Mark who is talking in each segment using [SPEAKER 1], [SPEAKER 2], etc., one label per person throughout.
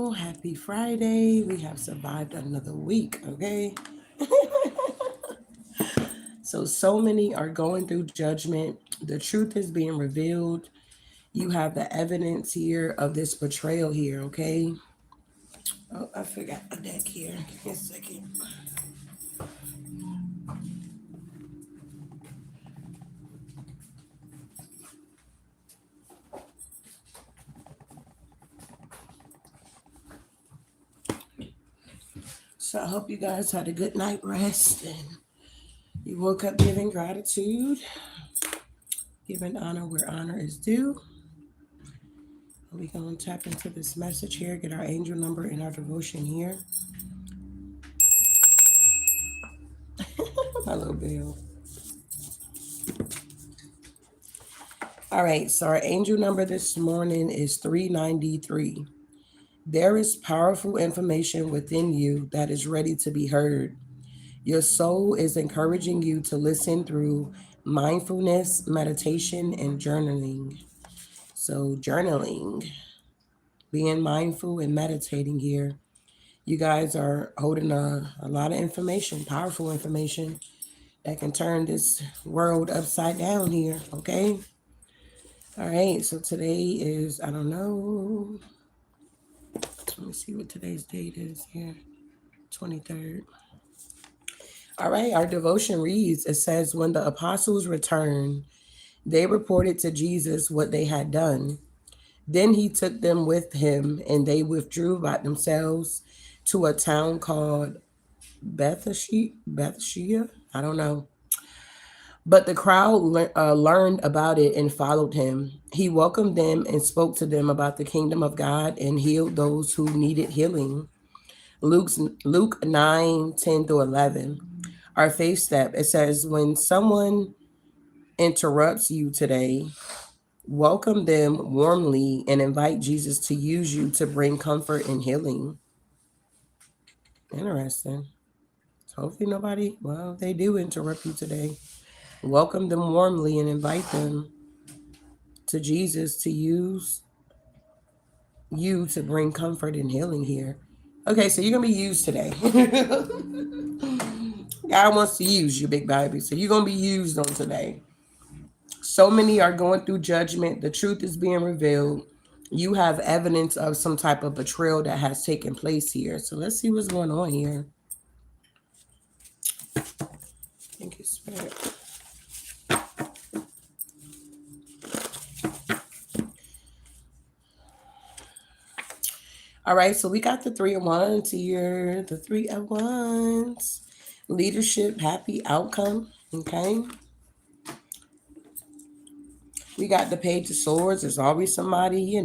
[SPEAKER 1] y'all. Happy Friday. We have survived another week, okay? So many are going through judgment. The truth is being revealed. You have the evidence here of this betrayal here, okay? Oh, I forgot a deck here. Give me a second. So I hope you guys had a good night rest and you woke up giving gratitude, giving honor where honor is due. We're going to tap into this message here, get our angel number in our devotion here. My little bell. All right, so our angel number this morning is 393. There is powerful information within you that is ready to be heard. Your soul is encouraging you to listen through mindfulness, meditation, and journaling. So, journaling, being mindful and meditating here. You guys are holding a lot of information, powerful information that can turn this world upside down here, okay? All right, so today is, I don't know. Let me see what today's date is here, 23rd. All right, our devotion reads, it says, when the apostles returned, they reported to Jesus what they had done. Then he took them with him, and they withdrew by themselves to a town called Bethsheba. I don't know. But the crowd learned about it and followed him. He welcomed them and spoke to them about the kingdom of God and healed those who needed healing. Luke 9:10 through 11. Our faith step, it says, when someone interrupts you today, welcome them warmly and invite Jesus to use you to bring comfort and healing. Interesting. So hopefully nobody, well, they do interrupt you today. Welcome them warmly and invite them to Jesus to use you to bring comfort and healing here. Okay, so you're going to be used today. God wants to use you, big baby. So you're going to be used on today. So many are going through judgment. The truth is being revealed. You have evidence of some type of betrayal that has taken place here. So let's see what's going on here. Thank you, Spirit. All right, so we got the 3 of Wands here. The 3 of Wands. Leadership, happy outcome. Okay. We got the Page of Swords. There's always somebody,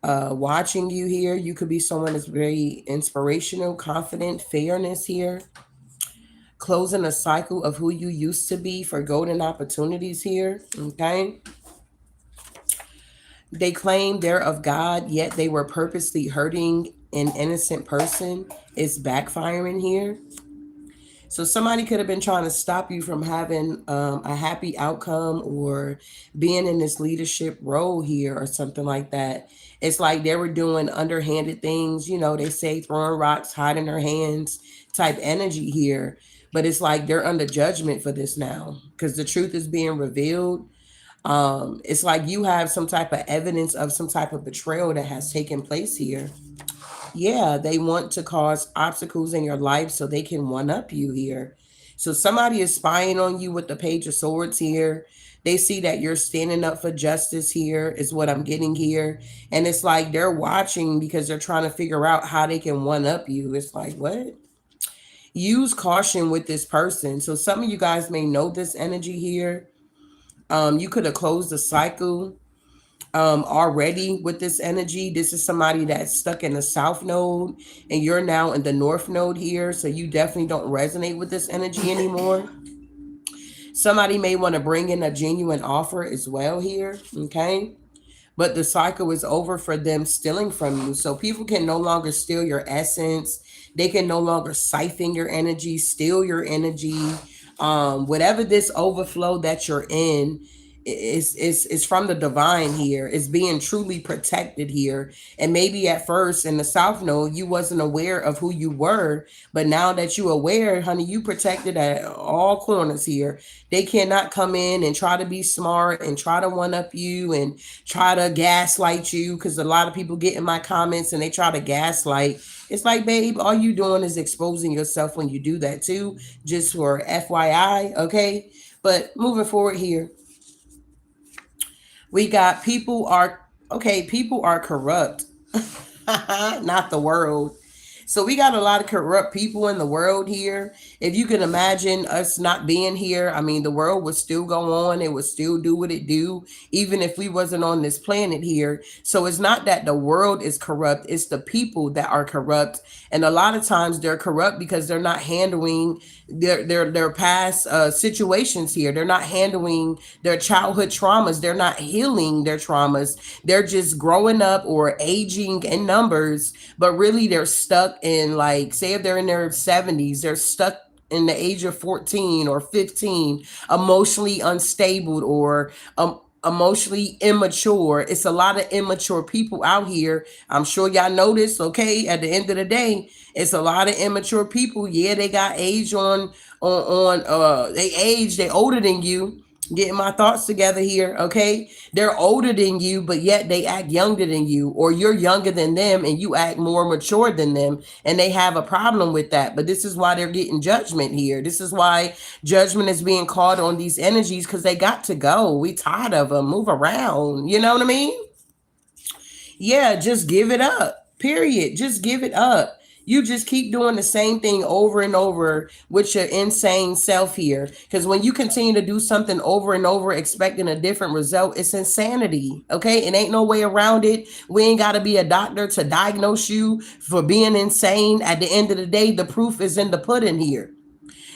[SPEAKER 1] watching you here. You could be someone that's very inspirational, confident, fairness here. Closing a cycle of who you used to be for golden opportunities here. Okay. They claim they're of God, yet they were purposely hurting an innocent person. It's backfiring here. So somebody could have been trying to stop you from having a happy outcome or being in this leadership role here or something like that. It's like they were doing underhanded things, they say throwing rocks, hiding their hands type energy here. But it's like they're under judgment for this now because the truth is being revealed. It's like you have some type of evidence of some type of betrayal that has taken place here. Yeah, they want to cause obstacles in your life so they can one up you here. So somebody is spying on you with the Page of Swords here. They see that you're standing up for justice here, is what I'm getting here. And it's like they're watching because they're trying to figure out how they can one up you. It's like, what? Use caution with this person. So some of you guys may know this energy here. You could have closed the cycle already with this energy. This is somebody that's stuck in the south node and you're now in the north node here. So you definitely don't resonate with this energy anymore. Somebody may want to bring in a genuine offer as well here. Okay. But the cycle is over for them stealing from you. So people can no longer steal your essence. They can no longer siphon your energy, steal your energy. Whatever this overflow that you're in, It's from the divine here. It's being truly protected here. And maybe at first in the South Node, you wasn't aware of who you were, but now that you aware, honey, you protected at all corners here. They cannot come in and try to be smart and try to one up you and try to gaslight you, because a lot of people get in my comments and they try to gaslight. It's like, babe, all you doing is exposing yourself when you do that too, just for FYI, okay? But moving forward here, we got people are corrupt. Not the world. So we got a lot of corrupt people in the world here. If you can imagine us not being here, I mean, the world would still go on. It would still do what it do, even if we wasn't on this planet here. So it's not that the world is corrupt. It's the people that are corrupt. And a lot of times they're corrupt because they're not handling their past situations here. They're not handling their childhood traumas. They're not healing their traumas. They're just growing up or aging in numbers, but really they're stuck in, like, say if they're in their 70s, they're stuck in the age of 14 or 15, emotionally unstable or emotionally immature. It's a lot of immature people out here. I'm sure y'all notice, okay? At the end of the day, it's a lot of immature people. Yeah, they got age they older than you. Getting my thoughts together here, okay? They're older than you, but yet they act younger than you, or you're younger than them and you act more mature than them, and they have a problem with that. But this is why they're getting judgment here. This is why judgment is being called on these energies, because they got to go. We tired of them. Move around. You know what I mean? Yeah, just give it up. Period. Just give it up. You just keep doing the same thing over and over with your insane self here. Because when you continue to do something over and over, expecting a different result, it's insanity. Okay. It ain't no way around it. We ain't got to be a doctor to diagnose you for being insane. At the end of the day, the proof is in the pudding here.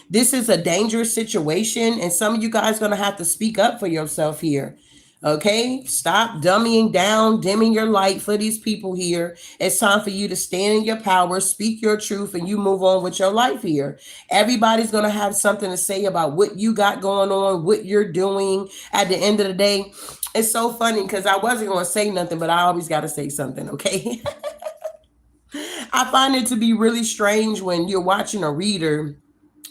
[SPEAKER 1] This is a dangerous situation, and some of you guys going to have to speak up for yourself here. Okay, stop dummying down, dimming your light for these people here. It's time for you to stand in your power, speak your truth, and you move on with your life here. Everybody's going to have something to say about what you got going on, what you're doing. At the end of the day, it's so funny because I wasn't going to say nothing, but I always got to say something, okay? I find it to be really strange when you're watching a reader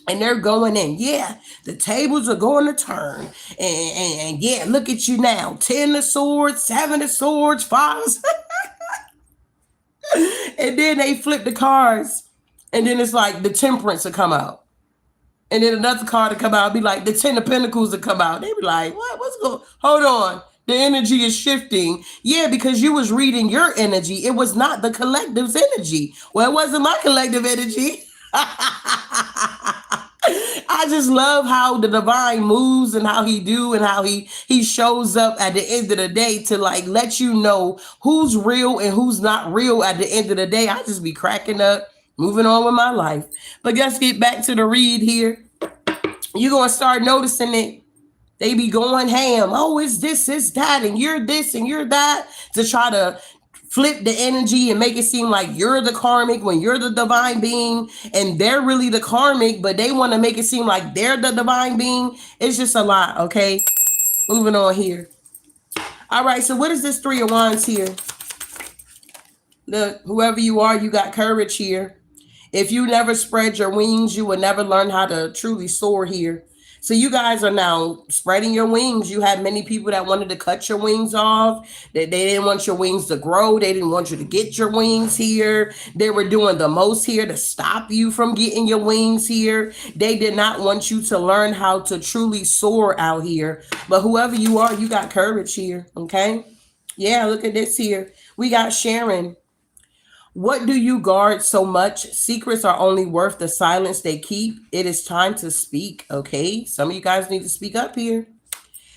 [SPEAKER 1] and they're going in. Yeah, the tables are going to turn. And yeah, look at you now. 10 of swords, 7 of swords, 5 and then they flip the cards. And then it's like the temperance will come out. And then another card will come out, be like the 10 of pentacles will come out. They be like, what? What's going? Hold on. The energy is shifting. Yeah, because you was reading your energy. It was not the collective's energy. Well, it wasn't my collective energy. I just love how the divine moves and how he do and how he shows up at the end of the day to like let you know who's real and who's not real at the end of the day. I just be cracking up, moving on with my life. But let's get back to the read here. You're going to start noticing it. They be going ham. Oh, it's this, it's that, and you're this and you're that, to try to flip the energy and make it seem like you're the karmic when you're the divine being, and they're really the karmic, but they want to make it seem like they're the divine being. It's just a lot, okay? Moving on here. All right, so what is this 3 of Wands here? Look, whoever you are, you got courage here. If you never spread your wings, you will never learn how to truly soar here. So you guys are now spreading your wings. You had many people that wanted to cut your wings off. They didn't want your wings to grow. They didn't want you to get your wings here. They were doing the most here to stop you from getting your wings here. They did not want you to learn how to truly soar out here. But whoever you are, you got courage here, okay? Yeah, look at this here. We got Sharon. What do you guard so much? Secrets are only worth the silence they keep. It is time to speak, okay? Some of you guys need to speak up here.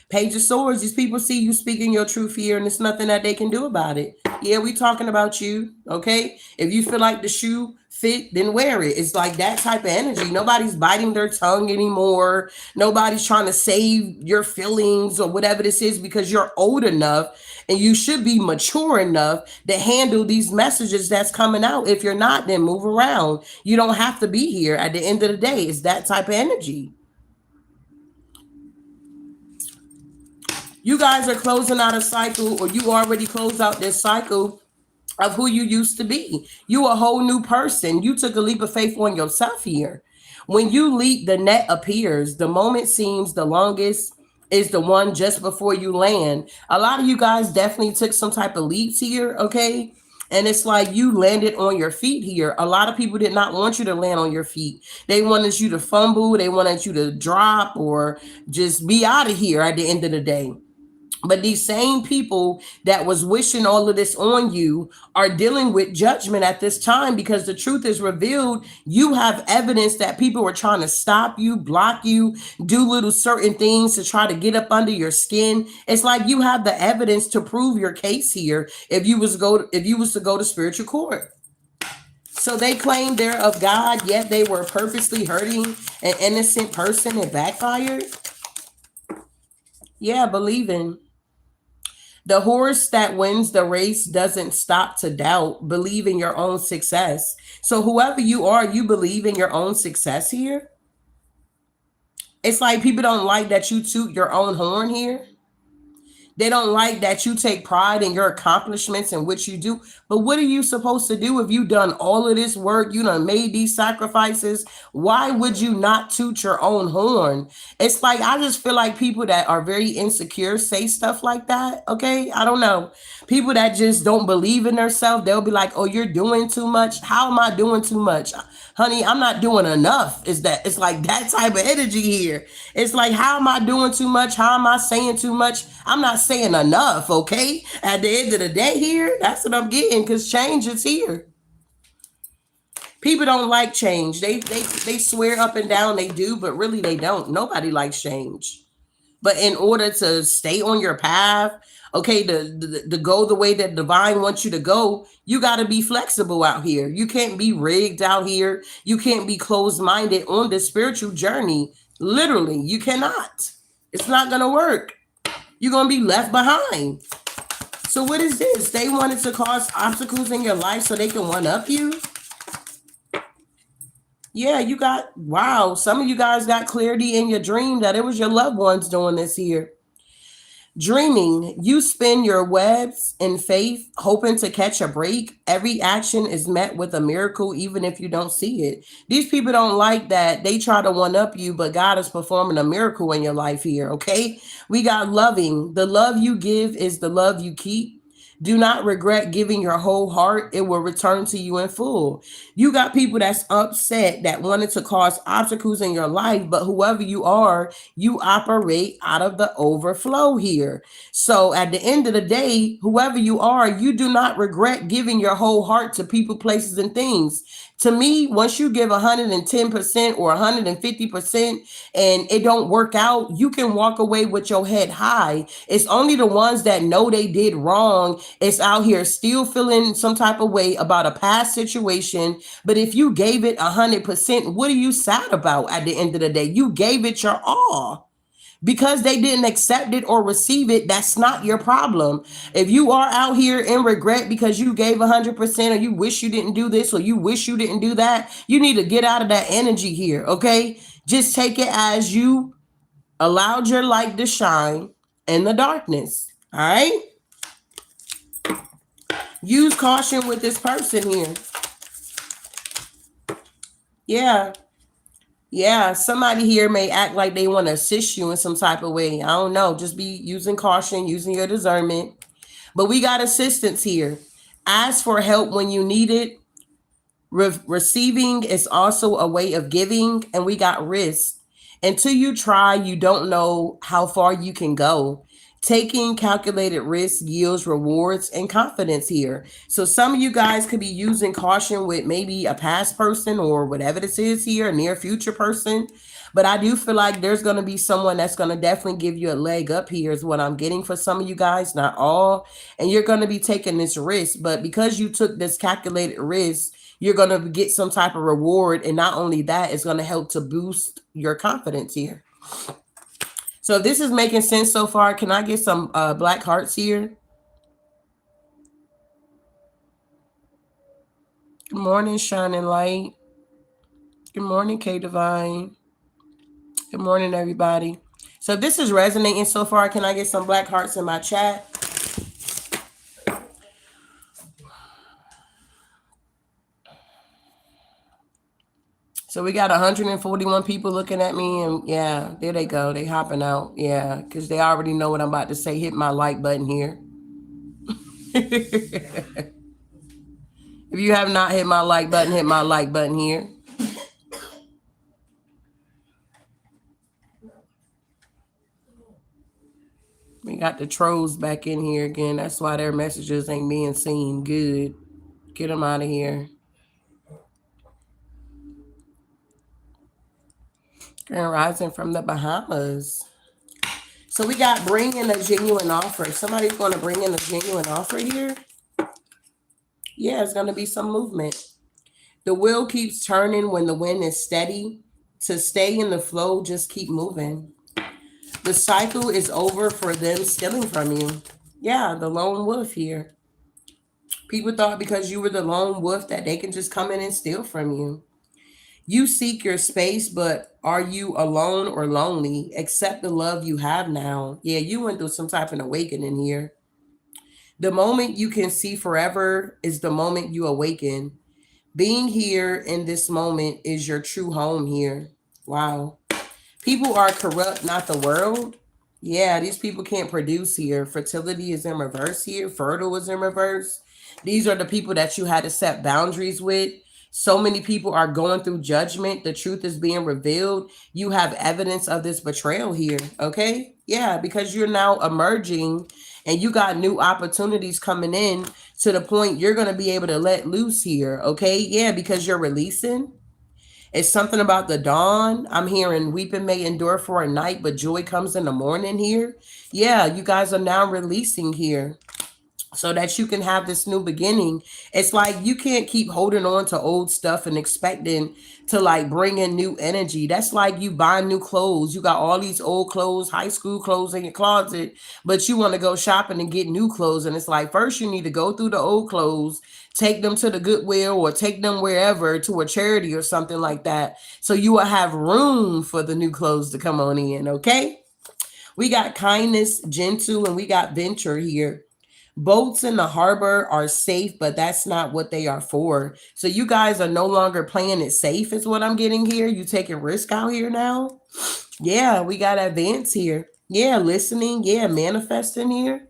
[SPEAKER 1] Page of Swords, these people see you speaking your truth here, and there's nothing that they can do about it. Yeah, we talking about you, okay? If you feel like the shoe fit, then wear it. It's like that type of energy. Nobody's biting their tongue anymore. Nobody's trying to save your feelings or whatever this is, because you're old enough and you should be mature enough to handle these messages that's coming out. If you're not, then move around. You don't have to be here. At the end of the day, it's that type of energy. You guys are closing out a cycle, or you already closed out this cycle of who you used to be. You a whole new person. You took a leap of faith on yourself here. When you leap, the net appears. The moment seems the longest is the one just before you land. A lot of you guys definitely took some type of leaps here, okay? And it's like you landed on your feet here. A lot of people did not want you to land on your feet. They wanted you to fumble, they wanted you to drop, or just be out of here at the end of the day. But these same people that was wishing all of this on you are dealing with judgment at this time, because the truth is revealed. You have evidence that people were trying to stop you, block you, do little certain things to try to get up under your skin. It's like you have the evidence to prove your case here if you was to go to spiritual court. So they claim they're of God, yet they were purposely hurting an innocent person and backfired. Yeah, believing. The horse that wins the race doesn't stop to doubt. Believe in your own success. So, whoever you are, you believe in your own success here. It's like people don't like that you toot your own horn here. They don't like that you take pride in your accomplishments and what you do. But what are you supposed to do if you done all of this work? You done made these sacrifices. Why would you not toot your own horn? It's like, I just feel like people that are very insecure say stuff like that. Okay. I don't know. People that just don't believe in themselves, they'll be like, oh, you're doing too much. How am I doing too much? Honey, I'm not doing enough. Is that it's like that type of energy here. It's like, how am I doing too much? How am I saying too much? I'm not saying enough, okay? At the end of the day here, that's what I'm getting, because change is here. People don't like change. They swear up and down they do, but really they don't. Nobody likes change. But in order to stay on your path, okay, to go the way that divine wants you to go, you got to be flexible out here. You can't be rigged out here. You can't be closed-minded on the spiritual journey. Literally, you cannot. It's not going to work. You're going to be left behind. So what is this? They wanted to cause obstacles in your life so they can one-up you? Yeah, you got, wow, some of you guys got clarity in your dream that it was your loved ones doing this here. Dreaming, you spin your webs in faith, hoping to catch a break. Every action is met with a miracle, even if you don't see it. These people don't like that. They try to one up you, but God is performing a miracle in your life here, okay? We got loving. The love you give is the love you keep. Do not regret giving your whole heart. It will return to you in full. You got people that's upset that wanted to cause obstacles in your life, but whoever you are, you operate out of the overflow here. So at the end of the day, whoever you are, you do not regret giving your whole heart to people, places, and things. To me, once you give 110% or 150% and it don't work out, you can walk away with your head high. It's only the ones that know they did wrong. It's out here still feeling some type of way about a past situation. But if you gave it 100%, what are you sad about at the end of the day? You gave it your all. Because they didn't accept it or receive it, that's not your problem. If you are out here in regret because you gave 100%, or you wish you didn't do this, or you wish you didn't do that, you need to get out of that energy here, okay? Just take it as you allowed your light to shine in the darkness, all right? Use caution with this person here. Yeah, somebody here may act like they want to assist you in some type of way. I don't know. Just be using caution, using your discernment. But we got assistance here. Ask for help when you need it. Receiving is also a way of giving, and we got risk. Until you try, you don't know how far you can go. Taking calculated risk yields rewards and confidence here. So some of you guys could be using caution with maybe a past person or whatever this is here, a near future person. But I do feel like there's going to be someone that's going to definitely give you a leg up here, is what I'm getting for some of you guys, not all. And you're going to be taking this risk. But because you took this calculated risk, you're going to get some type of reward. And not only that, it's going to help to boost your confidence here. So if this is making sense so far, can I get some black hearts here? Good morning, Shining Light. Good morning, K Divine. Good morning, everybody. So if this is resonating so far, can I get some black hearts in my chat? So we got 141 people looking at me, and yeah, there they go. They hopping out. Yeah, because they already know what I'm about to say. Hit my like button here. If you have not hit my like button, hit my like button here. We got the trolls back in here again. That's why their messages ain't being seen. Good. Get them out of here. Grand Rising from the Bahamas. So we got bring in a genuine offer. Somebody's going to bring in a genuine offer here. Yeah, it's going to be some movement. The wheel keeps turning when the wind is steady. To stay in the flow, just keep moving. The cycle is over for them stealing from you. Yeah, the lone wolf here. People thought because you were the lone wolf that they can just come in and steal from you. You seek your space, but are you alone or lonely? Accept the love you have now. Yeah, you went through some type of awakening here. The moment you can see forever is the moment you awaken. Being here in this moment is your true home here. Wow. People are corrupt, not the world. Yeah, these people can't produce here. Fertility is in reverse here. Fertile is in reverse. These are the people that you had to set boundaries with. So many people are going through judgment. The truth is being revealed. You have evidence of this betrayal here. Okay. Yeah, because you're now emerging and you got new opportunities coming in to the point you're going to be able to let loose here. Okay. Yeah, because you're releasing. It's something about the dawn. I'm hearing weeping may endure for a night, but joy comes in the morning here. Yeah, you guys are now releasing here so that you can have this new beginning. It's like you can't keep holding on to old stuff and expecting to like bring in new energy. That's like you buying new clothes. You got all these old clothes, high school clothes in your closet, but you want to go shopping and get new clothes. And it's like, first you need to go through the old clothes, take them to the Goodwill or take them wherever to a charity or something like that. So you will have room for the new clothes to come on in. Okay. We got kindness, gentle, and we got venture here. Boats in the harbor are safe, but that's not what they are for. So you guys are no longer playing it safe, is what I'm getting here. You taking risk out here now. Yeah, we got advance here. Yeah, listening. Yeah, manifesting here.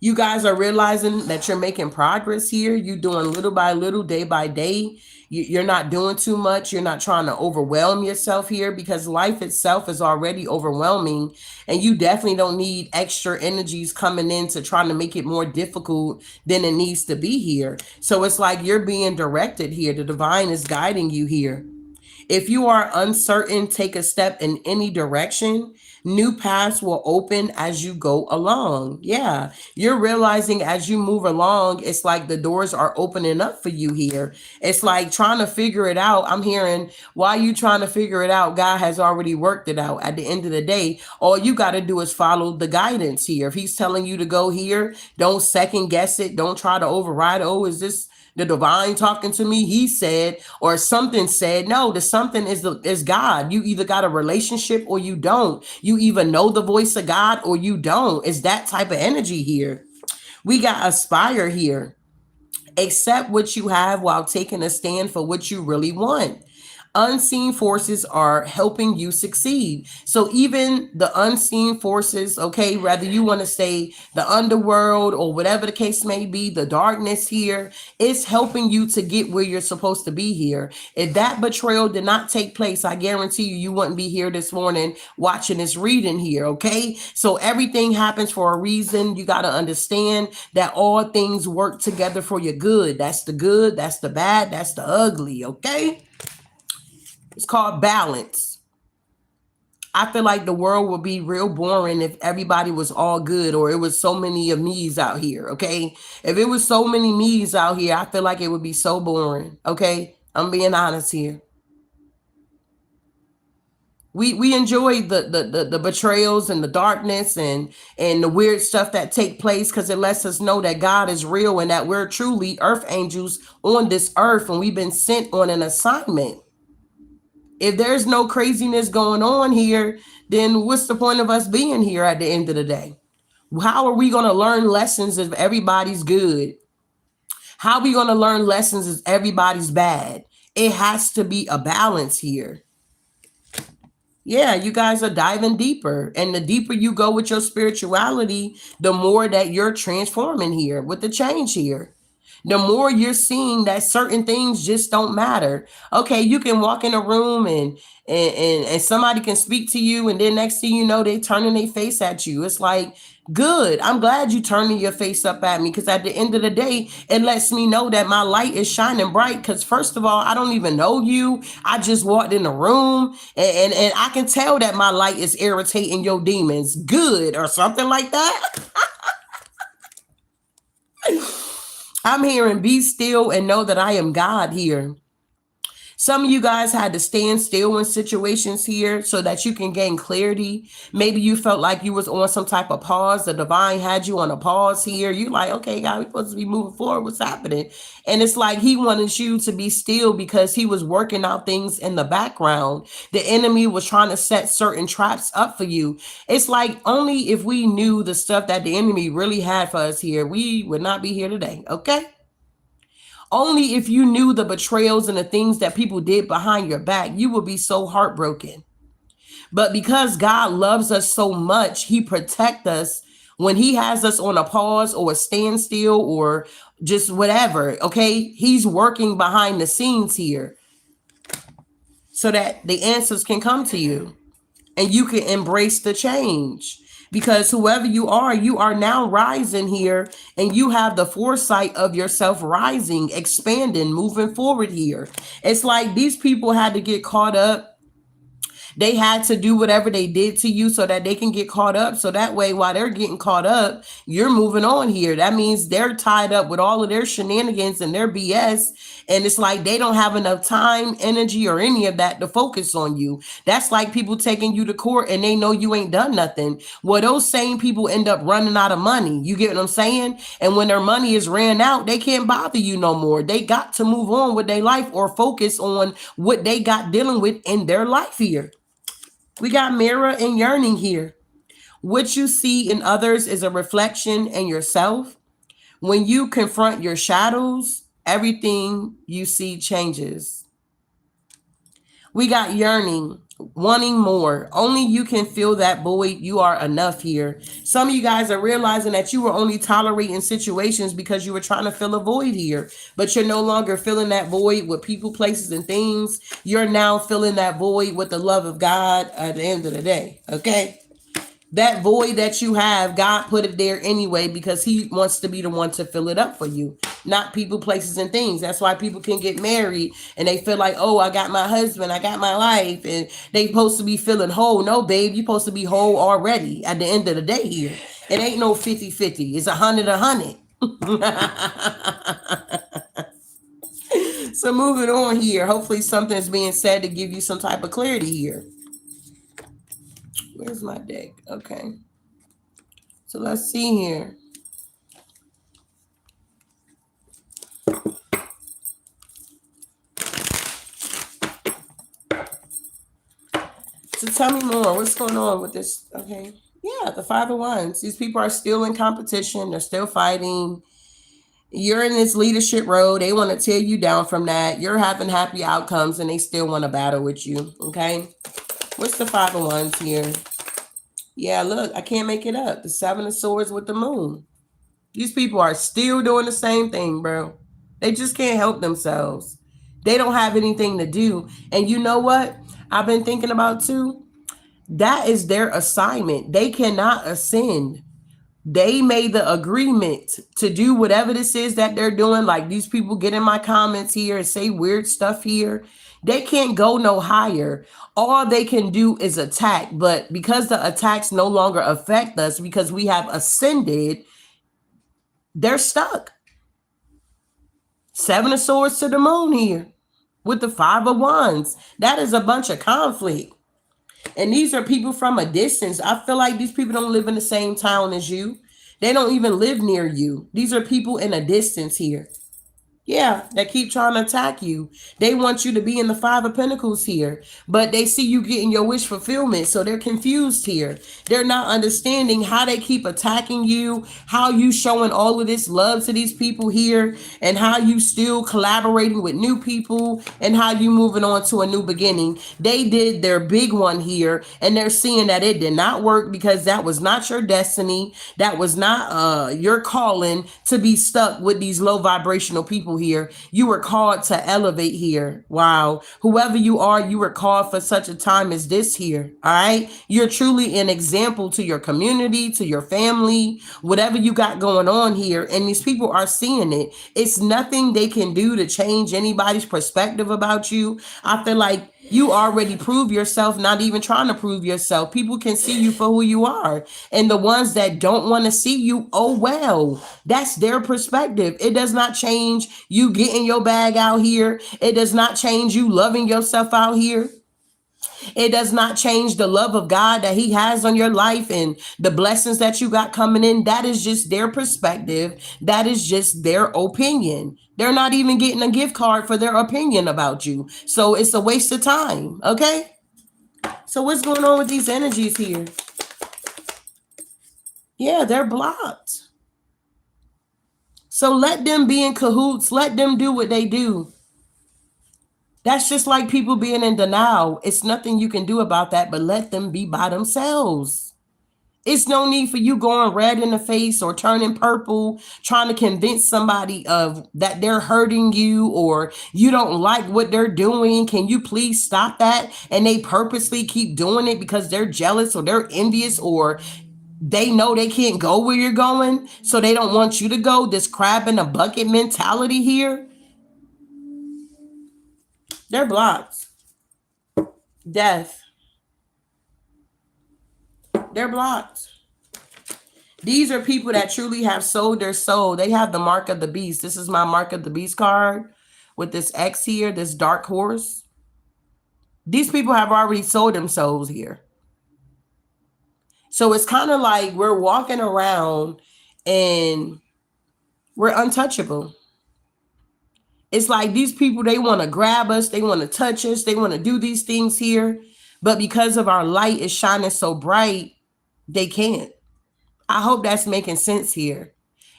[SPEAKER 1] You guys are realizing that you're making progress here. You're doing little by little, day by day. You're not doing too much. You're not trying to overwhelm yourself here because life itself is already overwhelming. And you definitely don't need extra energies coming in to trying to make it more difficult than it needs to be here. So it's like you're being directed here. The divine is guiding you here. If you are uncertain, take a step in any direction. New paths will open as you go along. Yeah, you're realizing as you move along, it's like the doors are opening up for you here. It's like trying to figure it out. I'm hearing, why you trying to figure it out? God has already worked it out. At the end of the day, all you got to do is follow the guidance here. If he's telling you to go here, don't second guess it. Don't try to override. Oh, is this the divine talking to me? He said, or something said. No, the something is God. You either got a relationship or you don't. You either know the voice of God or you don't. It's that type of energy here. We got aspire here. Accept what you have while taking a stand for what you really want. Unseen forces are helping you succeed. So even the unseen forces, okay, whether you want to say the underworld or whatever the case may be, the darkness here is helping you to get where you're supposed to be here. If that betrayal did not take place, I guarantee you wouldn't be here this morning watching this reading here, okay? So everything happens for a reason. You got to understand that all things work together for your good. That's the good, that's the bad, that's the ugly, okay? It's called balance. I feel like the world would be real boring if everybody was all good or it was so many of me's out here, okay? If it was so many me's out here, I feel like it would be so boring, okay? I'm being honest here. We enjoy the betrayals and the darkness and the weird stuff that take place because it lets us know that God is real and that we're truly earth angels on this earth and we've been sent on an assignment. If there's no craziness going on here, then what's the point of us being here at the end of the day? How are we going to learn lessons if everybody's good? How are we going to learn lessons if everybody's bad? It has to be a balance here. Yeah, you guys are diving deeper. And the deeper you go with your spirituality, the more that you're transforming here with the change here. The more you're seeing that certain things just don't matter. Okay, you can walk in a room and somebody can speak to you, and then next thing you know, they turning their face at you. It's like, good. I'm glad you turning your face up at me, because at the end of the day, it lets me know that my light is shining bright. Because first of all, I don't even know you. I just walked in the room, and I can tell that my light is irritating your demons. Good, or something like that. I'm hearing be still and know that I am God here. Some of you guys had to stand still in situations here so that you can gain clarity. Maybe you felt like you was on some type of pause. The divine had you on a pause here. You like, okay, God, we're supposed to be moving forward. What's happening? And it's like he wanted you to be still because he was working out things in the background. The enemy was trying to set certain traps up for you. It's like only if we knew the stuff that the enemy really had for us here, we would not be here today. Okay? Only if you knew the betrayals and the things that people did behind your back, you would be so heartbroken. But because God loves us so much, he protects us when he has us on a pause or a standstill or just whatever. Okay. He's working behind the scenes here so that the answers can come to you and you can embrace the change. Because whoever you are now rising here, and you have the foresight of yourself rising, expanding, moving forward here. It's like these people had to get caught up. They had to do whatever they did to you so that they can get caught up. So that way, while they're getting caught up, you're moving on here. That means they're tied up with all of their shenanigans and their BS. And it's like they don't have enough time, energy, or any of that to focus on you. That's like people taking you to court and they know you ain't done nothing. Well, those same people end up running out of money. You get what I'm saying? And when their money is ran out, they can't bother you no more. They got to move on with their life or focus on what they got dealing with in their life here. We got mirror and yearning here. What you see in others is a reflection in yourself. When you confront your shadows, everything you see changes. We got yearning, wanting more. Only you can fill that void. You are enough here. Some of you guys are realizing that you were only tolerating situations because you were trying to fill a void here, but you're no longer filling that void with people, places, and things. You're now filling that void with the love of God at the end of the day. Okay? That void that you have, God put it there anyway because he wants to be the one to fill it up for you, not people, places, and things. That's why people can get married and they feel like, oh, I got my husband, I got my life, and they supposed to be feeling whole. No, babe, you're supposed to be whole already at the end of the day here. It ain't no 50-50. It's 100-100. So moving on here, hopefully something's being said to give you some type of clarity here. Where's my deck? Okay. So let's see here. So tell me more. What's going on with this? Okay. Yeah, the 5 of Wands. These people are still in competition. They're still fighting. You're in this leadership road. They want to tear you down from that. You're having happy outcomes and they still want to battle with you. Okay. What's the 5 of Wands here? Yeah, look, I can't make it up. The 7 of Swords with the moon. These people are still doing the same thing, bro. They just can't help themselves. They don't have anything to do. And you know what? I've been thinking about too. That is their assignment. They cannot ascend. They made the agreement to do whatever this is that they're doing. Like these people get in my comments here and say weird stuff here. They can't go no higher. All they can do is attack. But because the attacks no longer affect us because we have ascended, they're stuck. 7 of Swords to the moon here with the 5 of Wands. That is a bunch of conflict. And these are people from a distance. I feel like these people don't live in the same town as you. They don't even live near you. These are people in a distance here. Yeah, they keep trying to attack you. They want you to be in the Five of Pentacles here, but they see you getting your wish fulfillment, so they're confused here. They're not understanding how they keep attacking you, how you showing all of this love to these people here, and how you still collaborating with new people, and how you moving on to a new beginning. They did their big one here, and they're seeing that it did not work because that was not your destiny. That was not your calling to be stuck with these low vibrational people here. You were called to elevate here. Wow. Whoever you are, you were called for such a time as this here. All right. You're truly an example to your community, to your family, whatever you got going on here. And these people are seeing it. It's nothing they can do to change anybody's perspective about you. I feel like you already prove yourself, not even trying to prove yourself. People can see you for who you are. And the ones that don't want to see you, oh well, that's their perspective. It does not change you getting your bag out here. It does not change you loving yourself out here. It does not change the love of God that he has on your life and the blessings that you got coming in. That is just their perspective. That is just their opinion. They're not even getting a gift card for their opinion about you. So it's a waste of time. Okay. So what's going on with these energies here? Yeah, they're blocked. So let them be in cahoots. Let them do what they do. That's just like people being in denial. It's nothing you can do about that, but let them be by themselves. It's no need for you going red in the face or turning purple, trying to convince somebody of that they're hurting you or you don't like what they're doing. Can you please stop that? And they purposely keep doing it because they're jealous or they're envious or they know they can't go where you're going, so they don't want you to go. This crab in a bucket mentality here. They're blocked. Death. They're blocked. These are people that truly have sold their soul. They have the mark of the beast. This is my mark of the beast card with this X here, this dark horse. These people have already sold themselves here. So it's kind of like we're walking around and we're untouchable. It's like these people, they want to grab us. They want to touch us. They want to do these things here. But because of our light is shining so bright, they can't. I hope that's making sense here.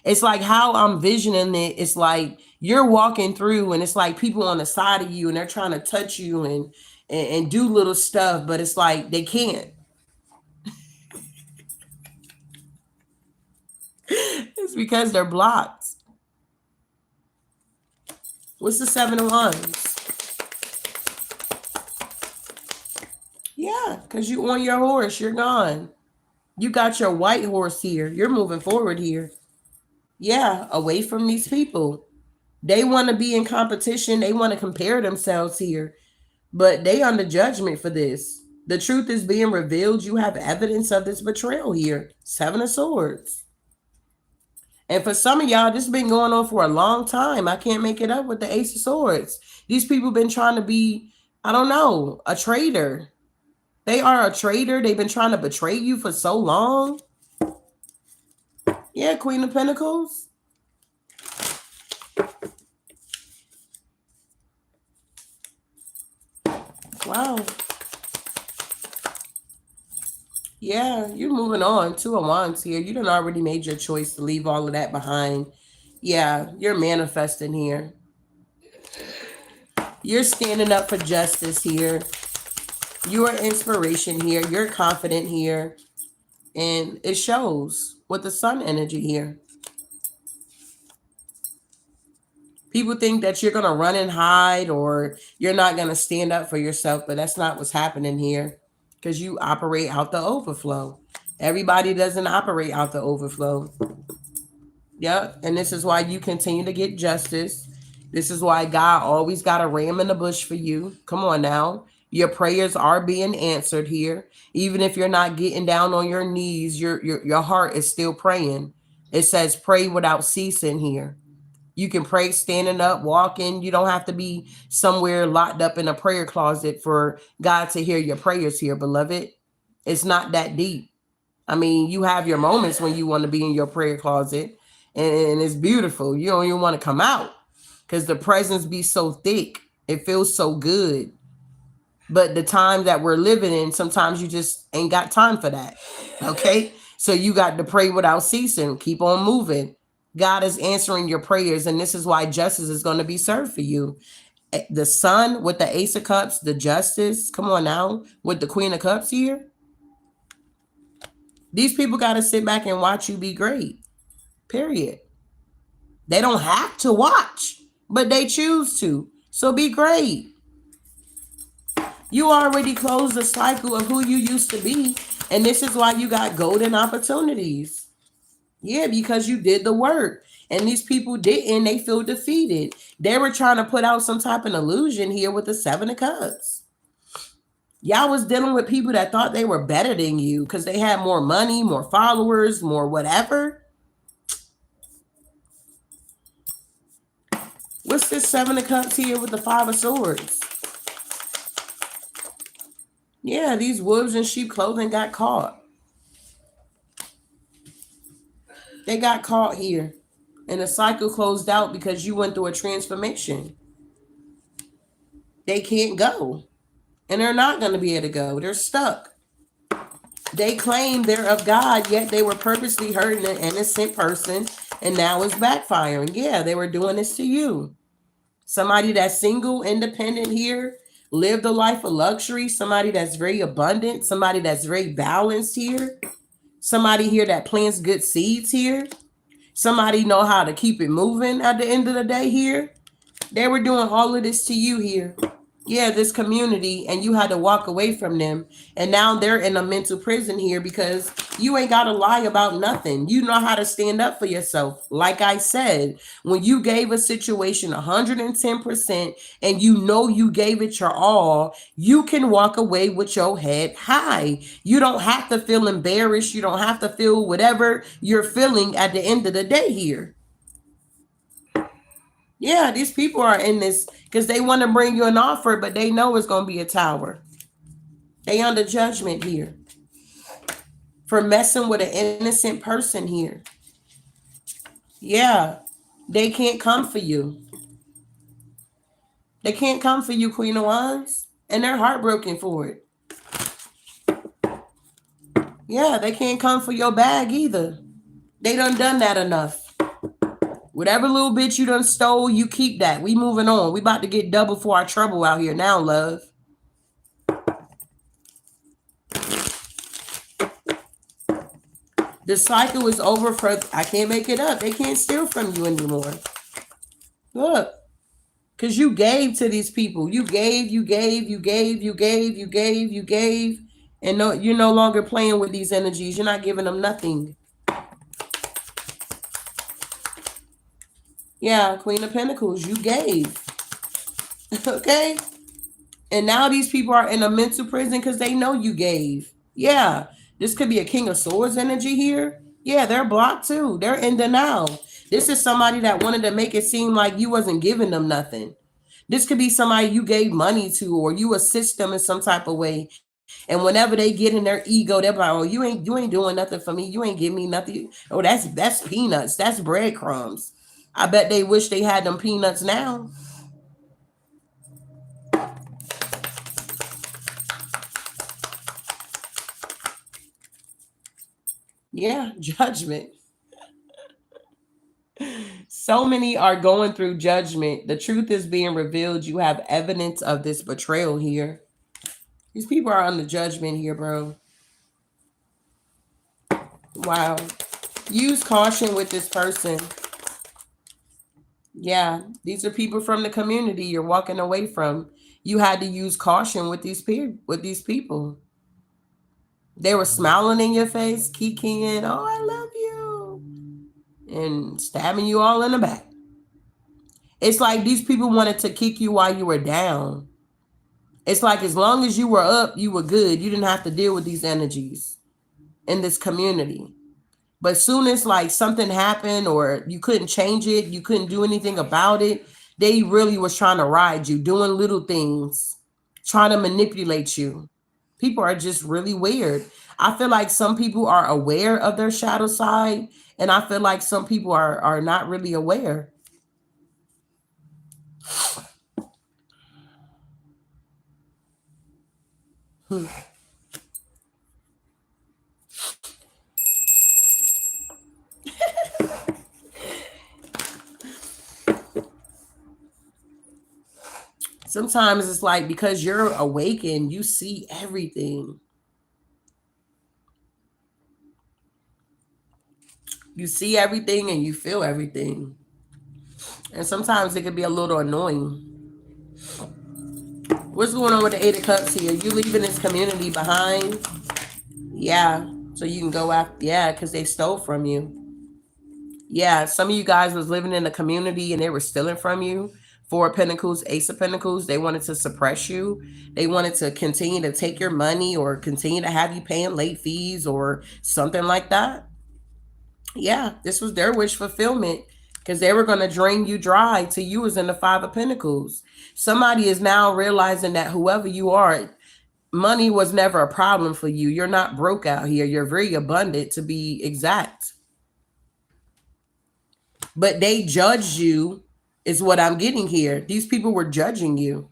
[SPEAKER 1] It's like how I'm visioning it. It's like you're walking through and it's like people on the side of you and they're trying to touch you and do little stuff, but it's like they can't. It's because they're blocked. What's the Seven of Wands? Yeah, because you on your horse. You're gone. You got your white horse here. You're moving forward here. Yeah, away from these people. They want to be in competition. They want to compare themselves here. But they under judgment for this. The truth is being revealed. You have evidence of this betrayal here. Seven of Swords. And for some of y'all, this has been going on for a long time. I can't make it up with the Ace of Swords. These people been trying to be, I don't know, a traitor. They are a traitor. They've been trying to betray you for so long. Yeah, Queen of Pentacles. Wow. Yeah, you're moving on. Two of Wands here. You done already made your choice to leave all of that behind. Yeah, you're manifesting here. You're standing up for justice here. You are inspiration here. You're confident here. And it shows with the sun energy here. People think that you're going to run and hide or you're not going to stand up for yourself, but that's not what's happening here because you operate out the overflow. Everybody doesn't operate out the overflow. Yep. And this is why you continue to get justice. This is why God always got a ram in the bush for you. Come on now. Your prayers are being answered here. Even if you're not getting down on your knees, your heart is still praying. It says pray without ceasing here. You can pray standing up, walking. You don't have to be somewhere locked up in a prayer closet for God to hear your prayers here, beloved. It's not that deep. I mean, you have your moments when you want to be in your prayer closet and it's beautiful. You don't even want to come out. because the presence be so thick. It feels so good. But the time that we're living in, sometimes you just ain't got time for that. Okay? So you got to pray without ceasing. Keep on moving. God is answering your prayers, and this is why justice is going to be served for you. The Sun with the Ace of Cups, the Justice, come on now, with the Queen of Cups here. These people got to sit back and watch you be great. Period. They don't have to watch, but they choose to. So be great. You already closed the cycle of who you used to be. And this is why you got golden opportunities. Yeah, because you did the work. And these people didn't. They feel defeated. They were trying to put out some type of illusion here with the Seven of Cups. Y'all was dealing with people that thought they were better than you because they had more money, more followers, more whatever. What's this Seven of Cups here with the Five of Swords? Yeah, these wolves in sheep clothing got caught. They got caught here. And the cycle closed out because you went through a transformation. They can't go. And they're not going to be able to go. They're stuck. They claim they're of God, yet they were purposely hurting an innocent person. And now it's backfiring. Yeah, they were doing this to you. Somebody that's single, independent here, lived a life of luxury. Somebody that's very abundant. Somebody that's very balanced here. Somebody here that plants good seeds here. Somebody know how to keep it moving at the end of the day here. They were doing all of this to you here. Yeah, this community, and you had to walk away from them. And now they're in a mental prison here because you ain't got to lie about nothing. You know how to stand up for yourself. Like I said, when you gave a situation 110% and you know you gave it your all, you can walk away with your head high. You don't have to feel embarrassed. You don't have to feel whatever you're feeling at the end of the day here. Yeah, these people are in this because they want to bring you an offer, but they know it's going to be a tower. They under judgment here for messing with an innocent person here. Yeah, they can't come for you. They can't come for you, Queen of Wands, and they're heartbroken for it. Yeah, they can't come for your bag either. They done that enough. Whatever little bit you done stole, you keep that. We moving on. We about to get double for our trouble out here now, love. The cycle is over for, I can't make it up. They can't steal from you anymore. Look, because you gave to these people. You gave. And no, you're no longer playing with these energies. You're not giving them nothing. Yeah, Queen of Pentacles, you gave. Okay? And now these people are in a mental prison because they know you gave. Yeah, this could be a King of Swords energy here. Yeah, they're blocked too. They're in denial. This is somebody that wanted to make it seem like you wasn't giving them nothing. This could be somebody you gave money to, or you assist them in some type of way. And whenever they get in their ego, they're like, "Oh, you ain't doing nothing for me. You ain't give me nothing. Oh, that's peanuts. That's breadcrumbs." I bet they wish they had them peanuts now. Yeah, judgment. So many are going through judgment. The truth is being revealed. You have evidence of this betrayal here. These people are under judgment here, bro. Wow. Use caution with this person. Yeah, these are people from the community you're walking away from. You had to use caution with these people. They were smiling in your face, kikiing, "Oh, I love you," and stabbing you all in the back. It's like these people wanted to kick you while you were down. It's like as long as you were up, you were good. You didn't have to deal with these energies in this community. But soon as like something happened or you couldn't change it, you couldn't do anything about it, they really was trying to ride you, doing little things, trying to manipulate you. People are just really weird. I feel like some people are aware of their shadow side, and I feel like some people are not really aware. Hmm. Sometimes it's like because you're awakened, you see everything. You see everything and you feel everything. And sometimes it can be a little annoying. What's going on with the Eight of Cups here? You leaving this community behind? Yeah. So you can go after, yeah, because they stole from you. Yeah, some of you guys was living in a community and they were stealing from you. Four of Pentacles, Ace of Pentacles, they wanted to suppress you. They wanted to continue to take your money or continue to have you paying late fees or something like that. Yeah, this was their wish fulfillment because they were going to drain you dry till you was in the Five of Pentacles. Somebody is now realizing that whoever you are, money was never a problem for you. You're not broke out here. You're very abundant, to be exact. But they judged you, is what I'm getting here. These people were judging you.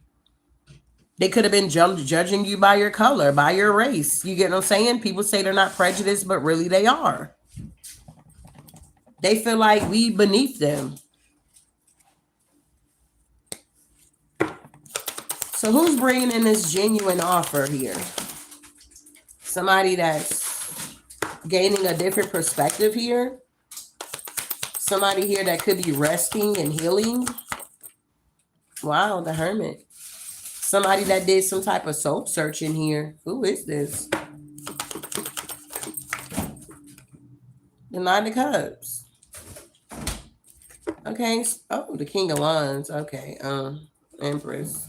[SPEAKER 1] They could have been judging you by your color, by your race. You get what I'm saying? People say they're not prejudiced, but really they are. They feel like we beneath them. So who's bringing in this genuine offer here? Somebody that's gaining a different perspective here. Somebody here that could be resting and healing. Wow, the Hermit. Somebody that did some type of soul searching here. Who is this? The Nine of Cups. Okay. Oh, the King of Wands. Okay. Empress.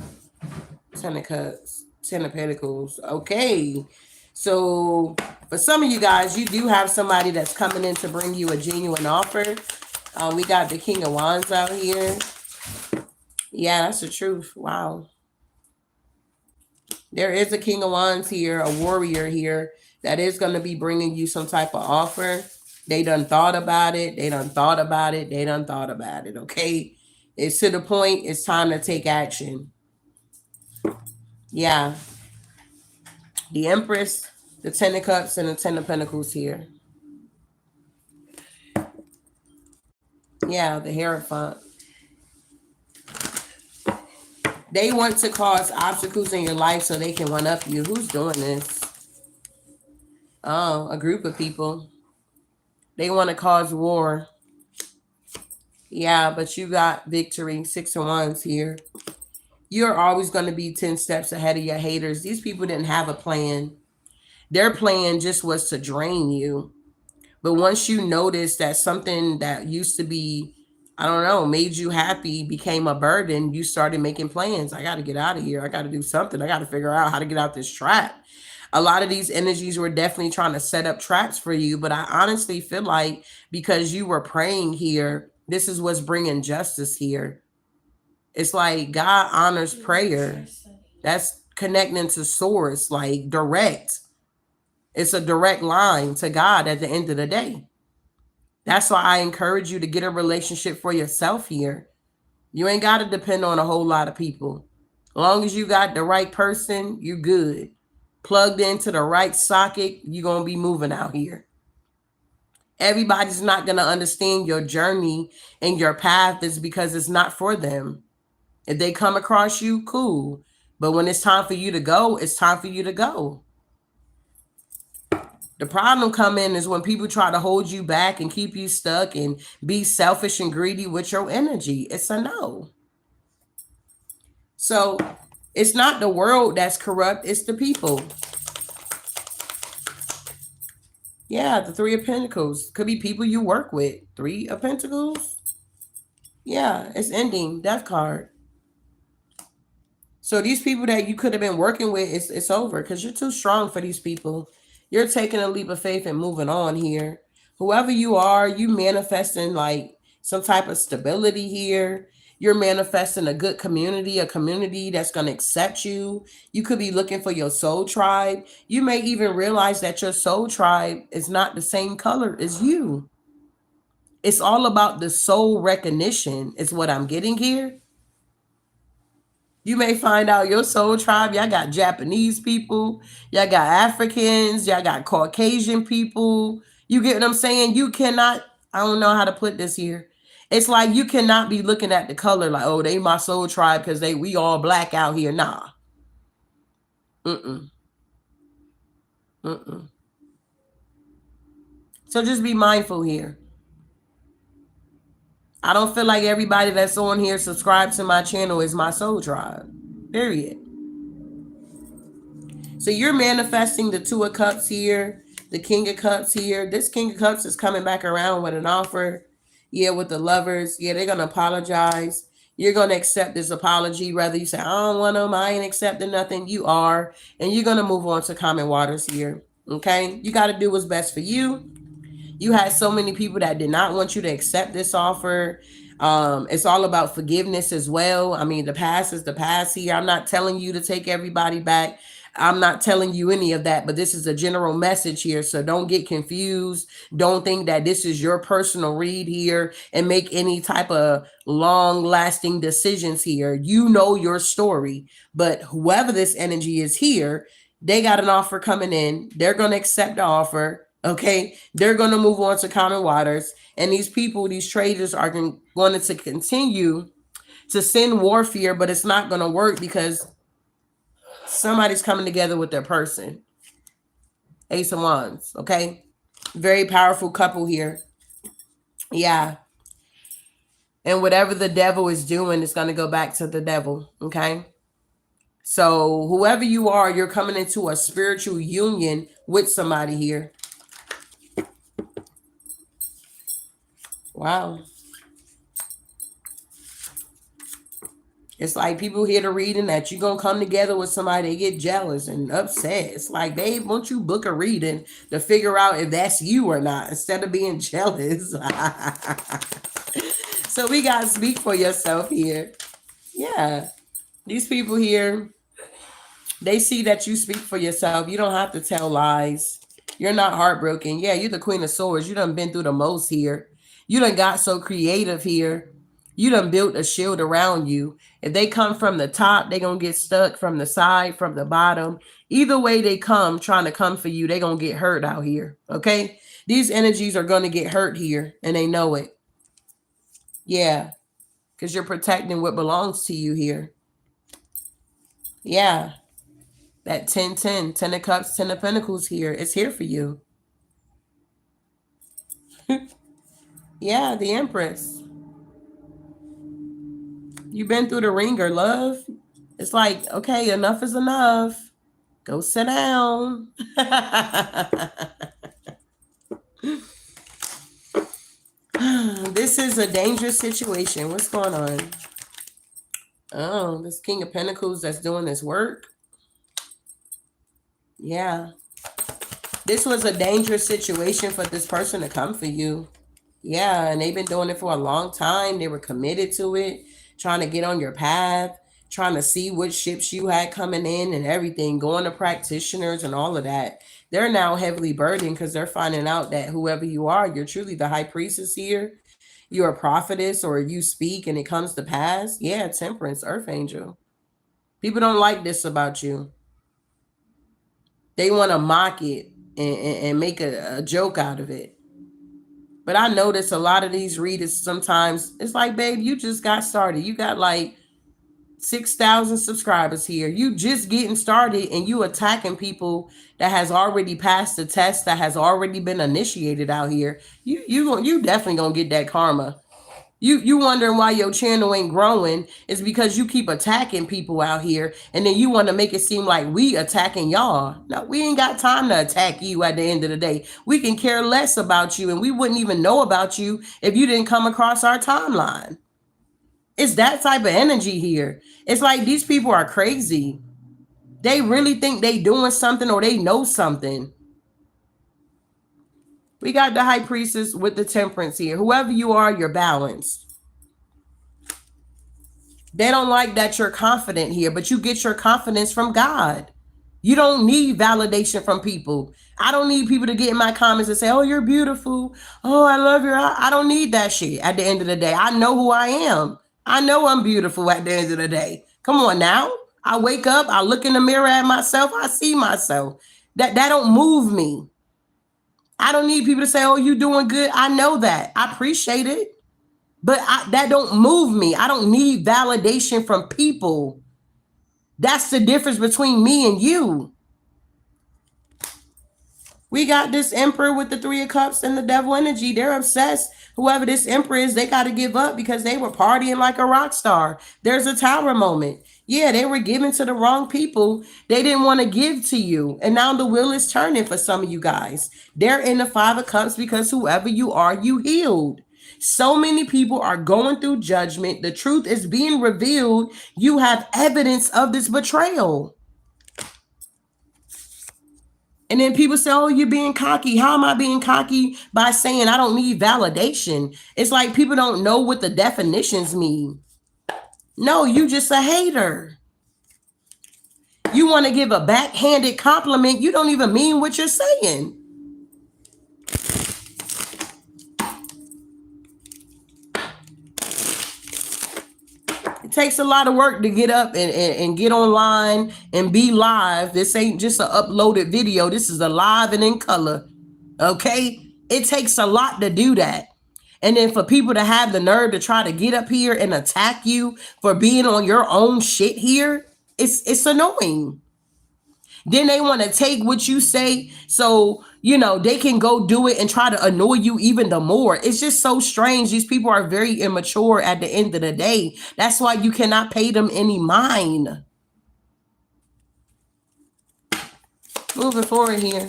[SPEAKER 1] Ten of Cups. Ten of Pentacles. Okay. So for some of you guys, you do have somebody that's coming in to bring you a genuine offer. We got the King of Wands out here. Yeah, that's the truth. Wow. There is a King of Wands here, a warrior here that is going to be bringing you some type of offer. They done thought about it. They done thought about it. They done thought about it. Okay. It's to the point. It's time to take action. Yeah. The Empress, the Ten of Cups, and the Ten of Pentacles here. Yeah, the Hierophant. They want to cause obstacles in your life so they can one up you. Who's doing this? Oh, a group of people. They want to cause war. Yeah, but you got victory. Six of Wands here. You're always going to be 10 steps ahead of your haters. These people didn't have a plan. Their plan just was to drain you. But once you notice that something that used to be, I don't know, made you happy became a burden, you started making plans. I got to get out of here. I got to do something. I got to figure out how to get out this trap. A lot of these energies were definitely trying to set up traps for you. But I honestly feel like because you were praying here, this is what's bringing justice here. It's like God honors prayer. That's connecting to source, like direct. It's a direct line to God at the end of the day. That's why I encourage you to get a relationship for yourself here. You ain't got to depend on a whole lot of people. As long as you got the right person, you're good. Plugged into the right socket, you're going to be moving out here. Everybody's not going to understand your journey and your path is because it's not for them. If they come across you, cool. But when it's time for you to go, it's time for you to go. The problem come in is when people try to hold you back and keep you stuck and be selfish and greedy with your energy. It's a no. So it's not the world that's corrupt, it's the people. Yeah, the Three of Pentacles. Could be people you work with. Three of Pentacles. Yeah, it's ending. Death card. So these people that you could have been working with, it's over because you're too strong for these people. You're taking a leap of faith and moving on here. Whoever you are, you manifesting like some type of stability here. You're manifesting a good community, a community that's going to accept you. You could be looking for your soul tribe. You may even realize that your soul tribe is not the same color as you. It's all about the soul recognition is what I'm getting here. You may find out your soul tribe, y'all got Japanese people, y'all got Africans, y'all got Caucasian people. You get what I'm saying? You cannot, I don't know how to put this here. It's like you cannot be looking at the color like, oh, they my soul tribe because we all black out here. Nah. Mm-mm. Mm-mm. So just be mindful here. I don't feel like everybody that's on here subscribed to my channel is my soul tribe. Period. So you're manifesting the Two of Cups here, the King of Cups here. This King of Cups is coming back around with an offer. Yeah, with the lovers. Yeah, they're going to apologize. You're going to accept this apology. Whether you say, I don't want them, I ain't accepting nothing. You are. And you're going to move on to common waters here. Okay? You got to do what's best for you. You had so many people that did not want you to accept this offer. It's all about forgiveness as well. I mean, the past is the past here. I'm not telling you to take everybody back. I'm not telling you any of that, but this is a general message here. So don't get confused. Don't think that this is your personal read here and make any type of long lasting decisions here. You know your story, but whoever this energy is here, they got an offer coming in. They're going to accept the offer. Okay. They're going to move on to common waters. And these people, these traders are going to continue to send warfare, but it's not going to work because somebody's coming together with their person. Ace of Wands. Okay. Very powerful couple here. Yeah. And whatever the devil is doing, it's going to go back to the devil. Okay. So whoever you are, you're coming into a spiritual union with somebody here. Wow. It's like people hear the reading that you're going to come together with somebody, they get jealous and upset. It's like, babe, won't you book a reading to figure out if that's you or not instead of being jealous? So we got to speak for yourself here. Yeah. These people here, they see that you speak for yourself. You don't have to tell lies. You're not heartbroken. Yeah, you're the Queen of Swords. You done been through the most here. You done got so creative here. You done built a shield around you. If they come from the top, they going to get stuck from the side, from the bottom. Either way they come, trying to come for you, they going to get hurt out here. Okay? These energies are going to get hurt here, and they know it. Yeah. Because you're protecting what belongs to you here. Yeah. That 10-10, 10 of Cups, 10 of Pentacles here. It's here for you. Yeah, the Empress. You've been through the ringer, love. It's like, okay, enough is enough. Go sit down. This is a dangerous situation. What's going on? Oh, this King of Pentacles that's doing this work. Yeah. This was a dangerous situation for this person to come for you. Yeah, and they've been doing it for a long time. They were committed to it, trying to get on your path, trying to see what ships you had coming in and everything, going to practitioners and all of that. They're now heavily burdened because they're finding out that whoever you are, you're truly the high priestess here. You're a prophetess, or you speak and it comes to pass. Yeah, Temperance, Earth Angel. People don't like this about you. They want to mock it and make a joke out of it. But I notice a lot of these readers sometimes, it's like, babe, you just got started. You got like 6,000 subscribers here. You just getting started and you attacking people that has already passed the test, that has already been initiated out here. You definitely gonna get that karma. You wondering why your channel ain't growing is because you keep attacking people out here, and then you want to make it seem like we attacking y'all. No, we ain't got time to attack you at the end of the day. We can care less about you, and we wouldn't even know about you if you didn't come across our timeline. It's that type of energy here. It's like these people are crazy. They really think they doing something or they know something. We got the High Priestess with the Temperance here. Whoever you are, you're balanced. They don't like that you're confident here, but you get your confidence from God. You don't need validation from people. I don't need people to get in my comments and say, oh, you're beautiful. Oh, I love your eye. I don't need that shit at the end of the day. I know who I am. I know I'm beautiful at the end of the day. Come on now. I wake up, I look in the mirror at myself, I see myself. That don't move me. I don't need people to say, oh, you doing good. I know that. I appreciate it. But that don't move me. I don't need validation from people. That's the difference between me and you. We got this emperor with the 3 of cups and the devil energy. They're obsessed. Whoever this emperor is, they got to give up because they were partying like a rock star. There's a tower moment. Yeah, they were giving to the wrong people. They didn't want to give to you. And now the wheel is turning for some of you guys. They're in the 5 of cups because whoever you are, you healed. So many people are going through judgment. The truth is being revealed. You have evidence of this betrayal. And then people say, oh, you're being cocky. How am I being cocky? By saying I don't need validation. It's like people don't know what the definitions mean. No, you just a hater. You want to give a backhanded compliment. You don't even mean what you're saying. It takes a lot of work to get up and get online and be live. This ain't just an uploaded video. This is a live and in color. Okay? It takes a lot to do that. And then for people to have the nerve to try to get up here and attack you for being on your own shit here, it's annoying. Then they want to take what you say so, they can go do it and try to annoy you even the more. It's just so strange. These people are very immature at the end of the day. That's why you cannot pay them any mind. Moving forward here.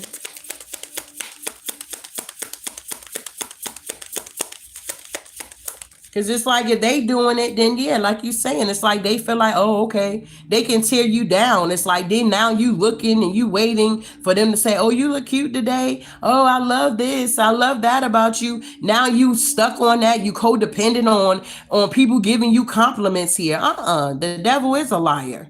[SPEAKER 1] Because it's like if they doing it, then yeah, like you saying, it's like they feel like, oh, okay, they can tear you down. It's like then now you looking and you waiting for them to say, oh, you look cute today. Oh, I love this. I love that about you. Now you stuck on that. You codependent on people giving you compliments here. The devil is a liar.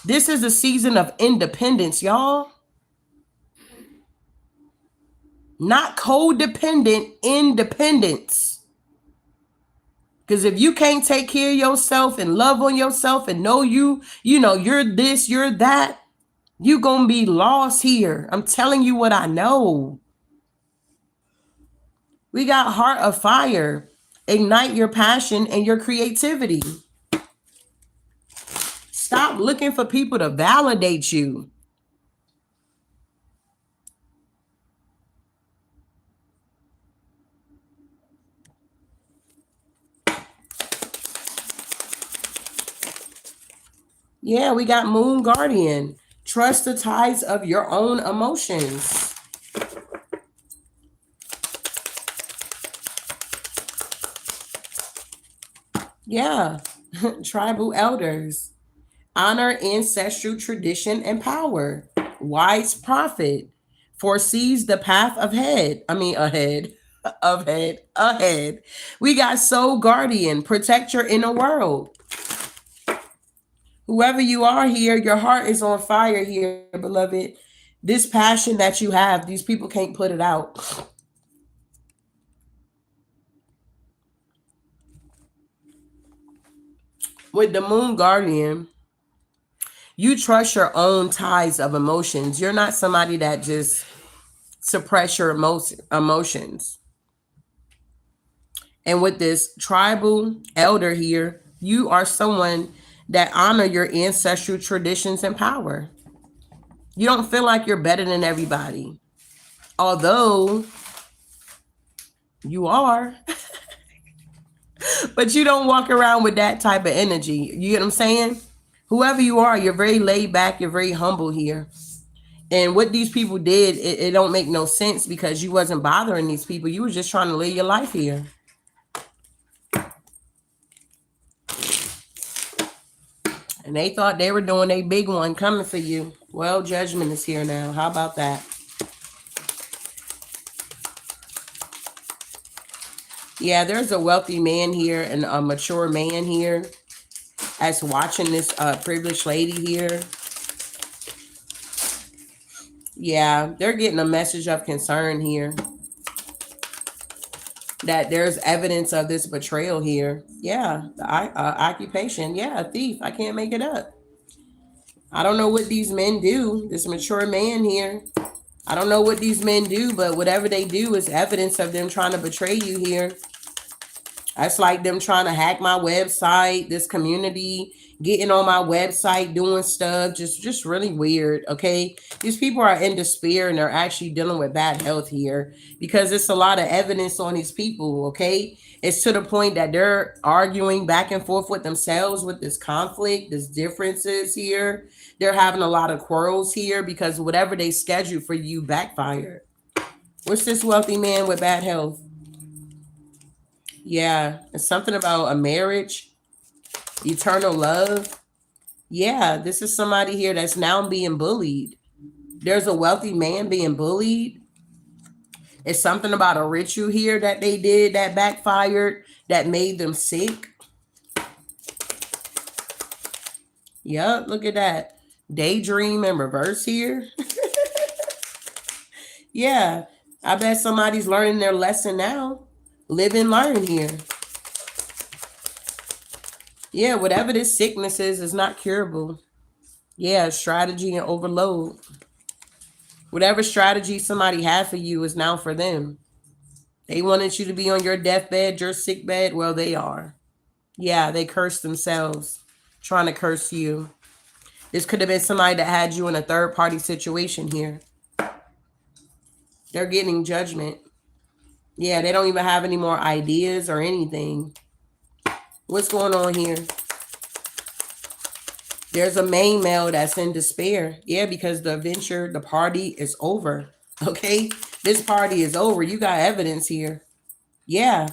[SPEAKER 1] This is a season of independence, y'all. Not codependent, independence. Because if you can't take care of yourself and love on yourself and know you're this, you're that, you're going to be lost here. I'm telling you what I know. We got heart of fire. Ignite your passion and your creativity. Stop looking for people to validate you. Yeah, we got Moon Guardian. Trust the tides of your own emotions. Yeah, tribal elders. Honor ancestral tradition and power. Wise prophet. Foresees the path ahead. Ahead. We got soul guardian. Protect your inner world. Whoever you are here, your heart is on fire here, beloved. This passion that you have, these people can't put it out. With the Moon Guardian, you trust your own tides of emotions. You're not somebody that just suppress your emotions. And with this tribal elder here, you are someone that honor your ancestral traditions and power. You don't feel like you're better than everybody. Although you are. But you don't walk around with that type of energy. You get what I'm saying? Whoever you are, you're very laid back. You're very humble here. And what these people did, it don't make no sense because you wasn't bothering these people. You were just trying to live your life here. And they thought they were doing a big one coming for you. Well, judgment is here now. How about that? Yeah, there's a wealthy man here and a mature man here that's watching this privileged lady here. Yeah, they're getting a message of concern here. that there's evidence of this betrayal here. Yeah, the occupation. Yeah, a thief. I can't make it up. I don't know what these men do. This mature man here. I don't know what these men do, but whatever they do is evidence of them trying to betray you here. That's like them trying to hack my website, this community, getting on my website, doing stuff, just really weird, okay? These people are in despair and they're actually dealing with bad health here because it's a lot of evidence on these people, okay? It's to the point that they're arguing back and forth with themselves with this conflict, this differences here. They're having a lot of quarrels here because whatever they scheduled for you backfired. What's this wealthy man with bad health? Yeah, it's something about a marriage, eternal love. Yeah, this is somebody here that's now being bullied. There's a wealthy man being bullied. It's something about a ritual here that they did that backfired, that made them sick. Yep, look at that. Daydream in reverse here. Yeah, I bet somebody's learning their lesson now. Live and learn here. Yeah, whatever this sickness is not curable. Yeah, strategy and overload. Whatever strategy somebody had for you is now for them. They wanted you to be on your deathbed, your sick bed. Well, they are. Yeah, they cursed themselves, trying to curse you. This could have been somebody that had you in a third party situation here. They're getting judgment. Yeah, they don't even have any more ideas or anything. What's going on here? There's a main male that's in despair. Yeah, because the adventure, the party is over. Okay? This party is over. You got evidence here. Yeah.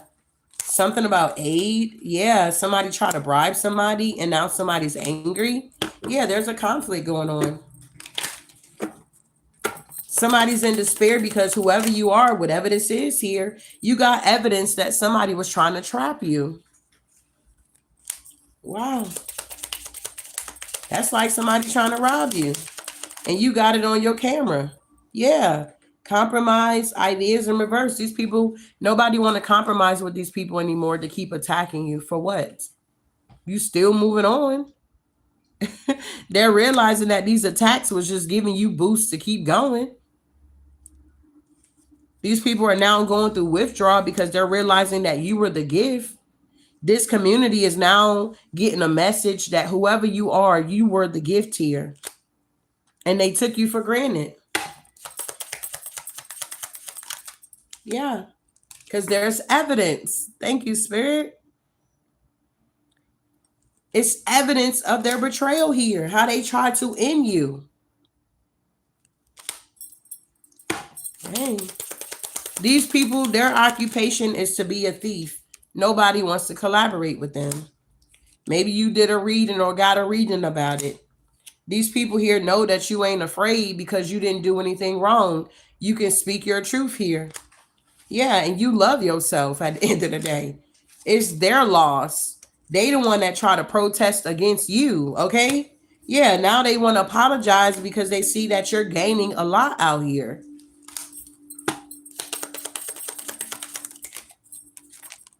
[SPEAKER 1] Something about aid. Yeah, somebody tried to bribe somebody and now somebody's angry. Yeah, there's a conflict going on. Somebody's in despair because whoever you are, whatever this is here, you got evidence that somebody was trying to trap you. Wow. That's like somebody trying to rob you. And you got it on your camera. Yeah. Compromise, ideas in reverse. These people, nobody want to compromise with these people anymore to keep attacking you. For what? You still moving on. They're realizing that these attacks was just giving you boosts to keep going. These people are now going through withdrawal because they're realizing that you were the gift. This community is now getting a message that whoever you are, you were the gift here. And they took you for granted. Yeah, because there's evidence. Thank you, Spirit. It's evidence of their betrayal here, how they tried to end you. Dang. These people, their occupation is to be a thief. Nobody wants to collaborate with them. Maybe you did a reading or got a reading about it. These people here know that you ain't afraid because you didn't do anything wrong. You can speak your truth here. Yeah, and you love yourself at the end of the day. It's their loss. They the one that try to protest against you, okay? Yeah, now they want to apologize because they see that you're gaining a lot out here.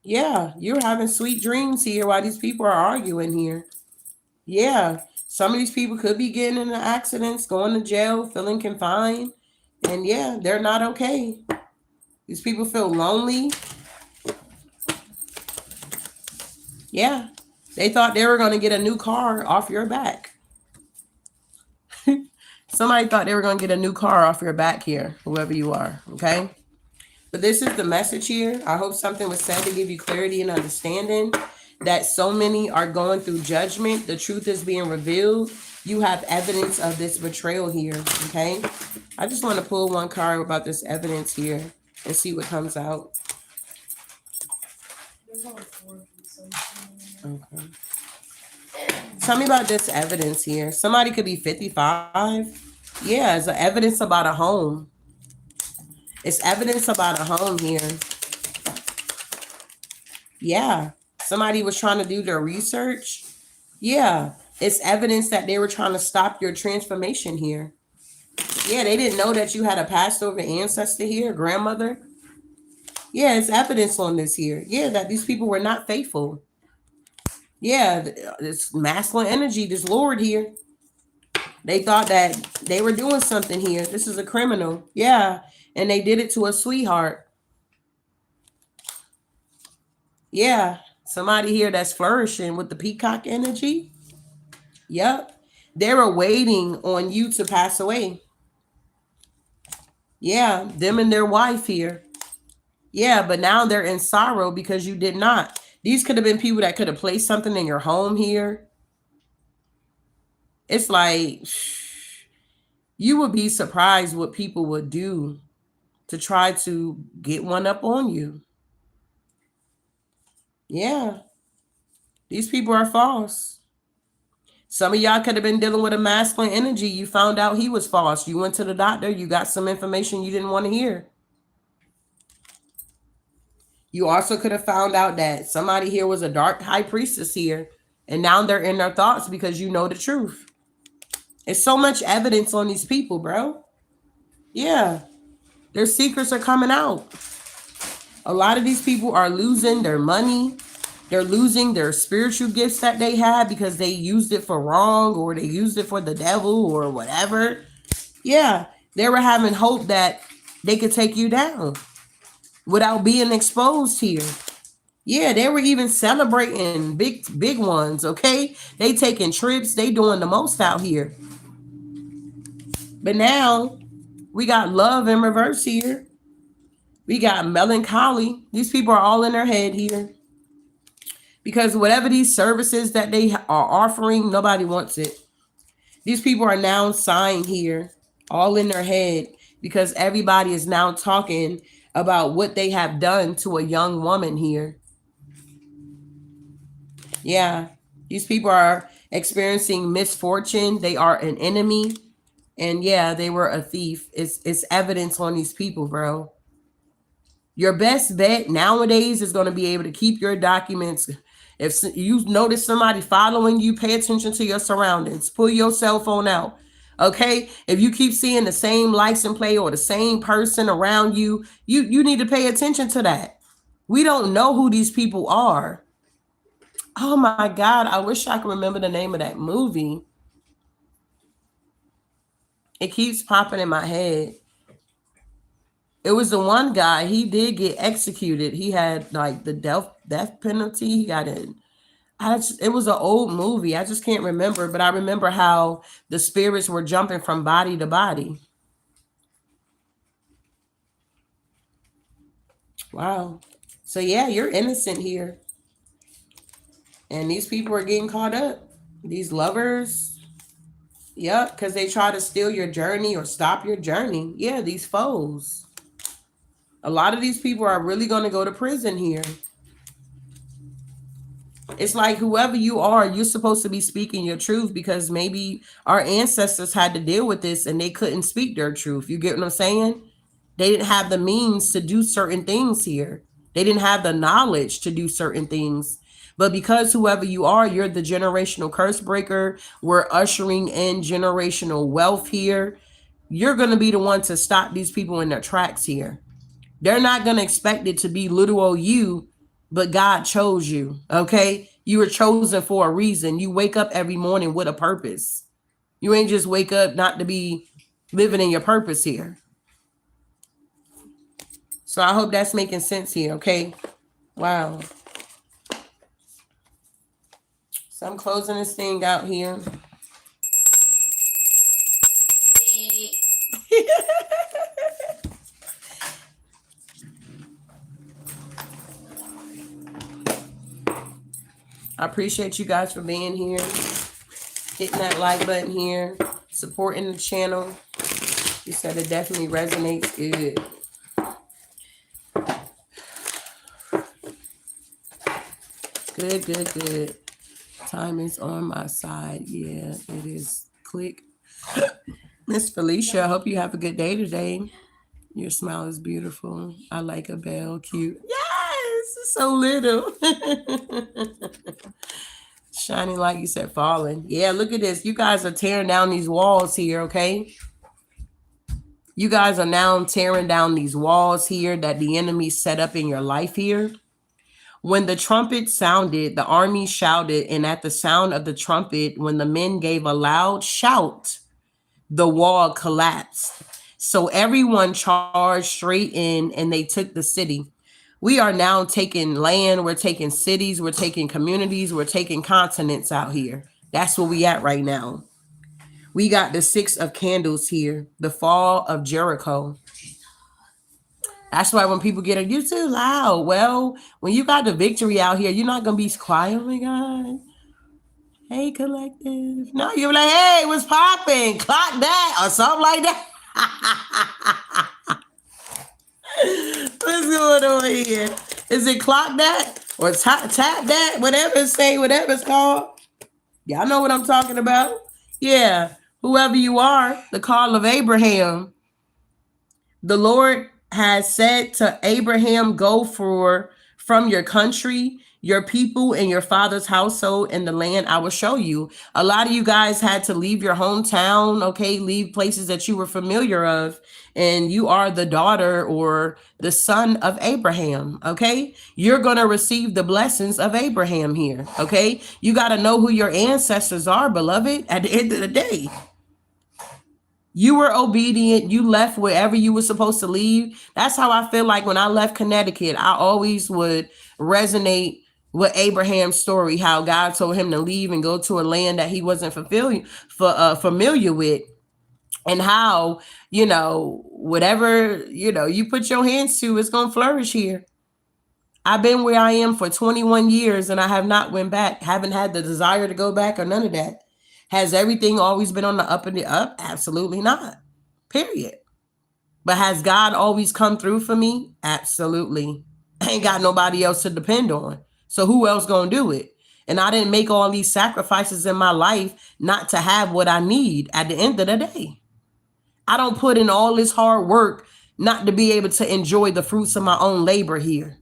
[SPEAKER 1] Yeah, you're having sweet dreams here while these people are arguing here. Yeah, some of these people could be getting into accidents, going to jail, feeling confined. And yeah, they're not okay. These people feel lonely. Yeah, they thought they were going to get a new car off your back. Somebody thought they were going to get a new car off your back here, whoever you are, okay? But this is the message here. I hope something was said to give you clarity and understanding that so many are going through judgment. The truth is being revealed. You have evidence of this betrayal here, okay? I just want to pull one card about this evidence here and see what comes out. Okay. Tell me about this evidence here. Somebody could be 55. Yeah, it's evidence about a home. It's evidence about a home here. Yeah. Somebody was trying to do their research. Yeah. It's evidence that they were trying to stop your transformation here. Yeah, they didn't know that you had a passed over ancestor here, grandmother. Yeah, it's evidence on this here. Yeah, that these people were not faithful. Yeah, this masculine energy, this Lord here. They thought that they were doing something here. This is a criminal. Yeah. And they did it to a sweetheart. Yeah. Somebody here that's flourishing with the peacock energy. Yep. They were waiting on you to pass away. Yeah. Them and their wife here. Yeah. But now they're in sorrow because you did not. These could have been people that could have placed something in your home here. It's like you would be surprised what people would do to try to get one up on you. Yeah. These people are false. Some of y'all could have been dealing with a masculine energy. You found out he was false. You went to the doctor. You got some information you didn't want to hear. You also could have found out that somebody here was a dark high priestess here. And now they're in their thoughts because you know the truth. It's so much evidence on these people, bro. Yeah. Their secrets are coming out. A lot of these people are losing their money. They're losing their spiritual gifts that they had because they used it for wrong or they used it for the devil or whatever. Yeah, they were having hope that they could take you down without being exposed here. Yeah, they were even celebrating big ones, okay? They taking trips, they doing the most out here. But now we got love in reverse here. We got melancholy. These people are all in their head here. Because whatever these services that they are offering, nobody wants it. These people are now sighing here, all in their head, because everybody is now talking about what they have done to a young woman here. Yeah, these people are experiencing misfortune. They are an enemy. And yeah, they were a thief. It's evidence on these people, bro. Your best bet nowadays is going to be able to keep your documents. If you notice somebody following you, pay attention to your surroundings. Pull your cell phone out. Okay? If you keep seeing the same license plate or the same person around you, you need to pay attention to that. We don't know who these people are. Oh my God, I wish I could remember the name of that movie. It keeps popping in my head. It was the one guy, he did get executed. He had like the death penalty. He got in. It was an old movie. I just can't remember, but I remember how the spirits were jumping from body to body. Wow. So yeah, you're innocent here. And these people are getting caught up. These lovers. Yep, because they try to steal your journey or stop your journey. Yeah, these foes. A lot of these people are really going to go to prison here. It's like whoever you are, you're supposed to be speaking your truth because maybe our ancestors had to deal with this and they couldn't speak their truth. You get what I'm saying? They didn't have the means to do certain things here. They didn't have the knowledge to do certain things. But because whoever you are, you're the generational curse breaker. We're ushering in generational wealth here. You're going to be the one to stop these people in their tracks here. They're not going to expect it to be little old you, but God chose you, okay? You were chosen for a reason. You wake up every morning with a purpose. You ain't just wake up not to be living in your purpose here. So I hope that's making sense here, okay? Wow. So I'm closing this thing out here. I appreciate you guys for being here. Hitting that like button here. Supporting the channel. You said it definitely resonates good. Good. Time is on my side. Yeah, it is. Click. Miss Felicia, I hope you have a good day today. Your smile is beautiful. I like a bell. Cute. Yes, so little. Shining like you said, falling. Yeah, look at this. You guys are tearing down these walls here, okay? You guys are now tearing down these walls here that the enemy set up in your life here. When the trumpet sounded, the army shouted, and at the sound of the trumpet, when the men gave a loud shout, the wall collapsed. So everyone charged straight in and they took the city. We are now taking land, we're taking cities, we're taking communities, we're taking continents out here. That's where we at right now. We got the Six of Candles here, the fall of Jericho. That's why when people get it, you too loud. Well, when you got the victory out here, you're not gonna be quiet. Oh my God. Hey, collective. No, you're like, hey, what's popping? Clock that or something like that. What's going on here? Is it clock that or tap that? Whatever it's say, whatever it's called. Y'all know what I'm talking about. Yeah. Whoever you are, the call of Abraham. The Lord has said to Abraham, go from your country, your people, and your father's household and the land I will show you. A lot of you guys had to leave your hometown, okay, leave places that you were familiar of, and you are the daughter or the son of Abraham, okay? You're going to receive the blessings of Abraham here, okay? You got to know who your ancestors are, beloved, at the end of the day. You were obedient. You left wherever you were supposed to leave. That's how I feel like when I left Connecticut, I always would resonate with Abraham's story, how God told him to leave and go to a land that he wasn't familiar with. And how, whatever, you put your hands to, it's going to flourish here. I've been where I am for 21 years and I have not went back. Haven't had the desire to go back or none of that. Has everything always been on the up and the up? Absolutely not. Period. But has God always come through for me? Absolutely. I ain't got nobody else to depend on. So who else gonna do it? And I didn't make all these sacrifices in my life not to have what I need at the end of the day. I don't put in all this hard work not to be able to enjoy the fruits of my own labor here.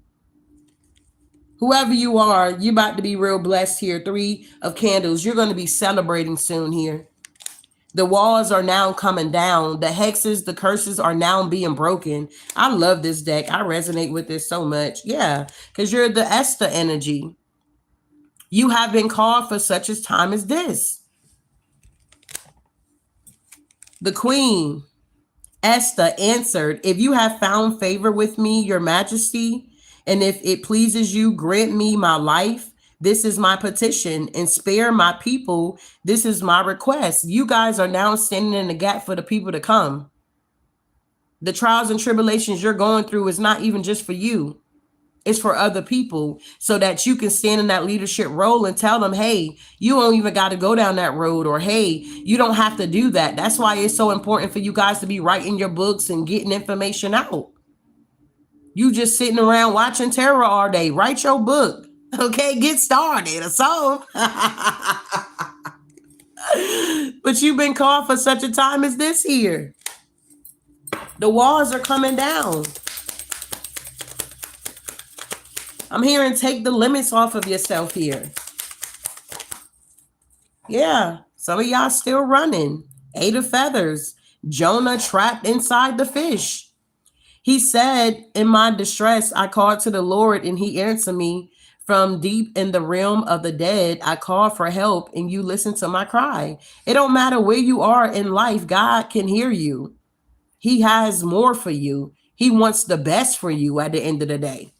[SPEAKER 1] Whoever you are, you're about to be real blessed here. 3 of Candles. You're going to be celebrating soon here. The walls are now coming down. The hexes, the curses are now being broken. I love this deck. I resonate with this so much. Yeah, because you're the Esther energy. You have been called for such a time as this. The Queen, Esther, answered, if you have found favor with me, your majesty, and if it pleases you, grant me my life. This is my petition, and spare my people. This is my request. You guys are now standing in the gap for the people to come. The trials and tribulations you're going through is not even just for you. It's for other people so that you can stand in that leadership role and tell them, hey, you don't even got to go down that road, or hey, you don't have to do that. That's why it's so important for you guys to be writing your books and getting information out. You just sitting around watching terror all day. Write your book. Okay, get started or so. But you've been called for such a time as this here. The walls are coming down. I'm hearing take the limits off of yourself here. Yeah, some of y'all still running. 8 of Feathers. Jonah trapped inside the fish. He said, in my distress, I called to the Lord and he answered me. From deep in the realm of the dead, I called for help and you listened to my cry. It don't matter where you are in life. God can hear you. He has more for you. He wants the best for you at the end of the day.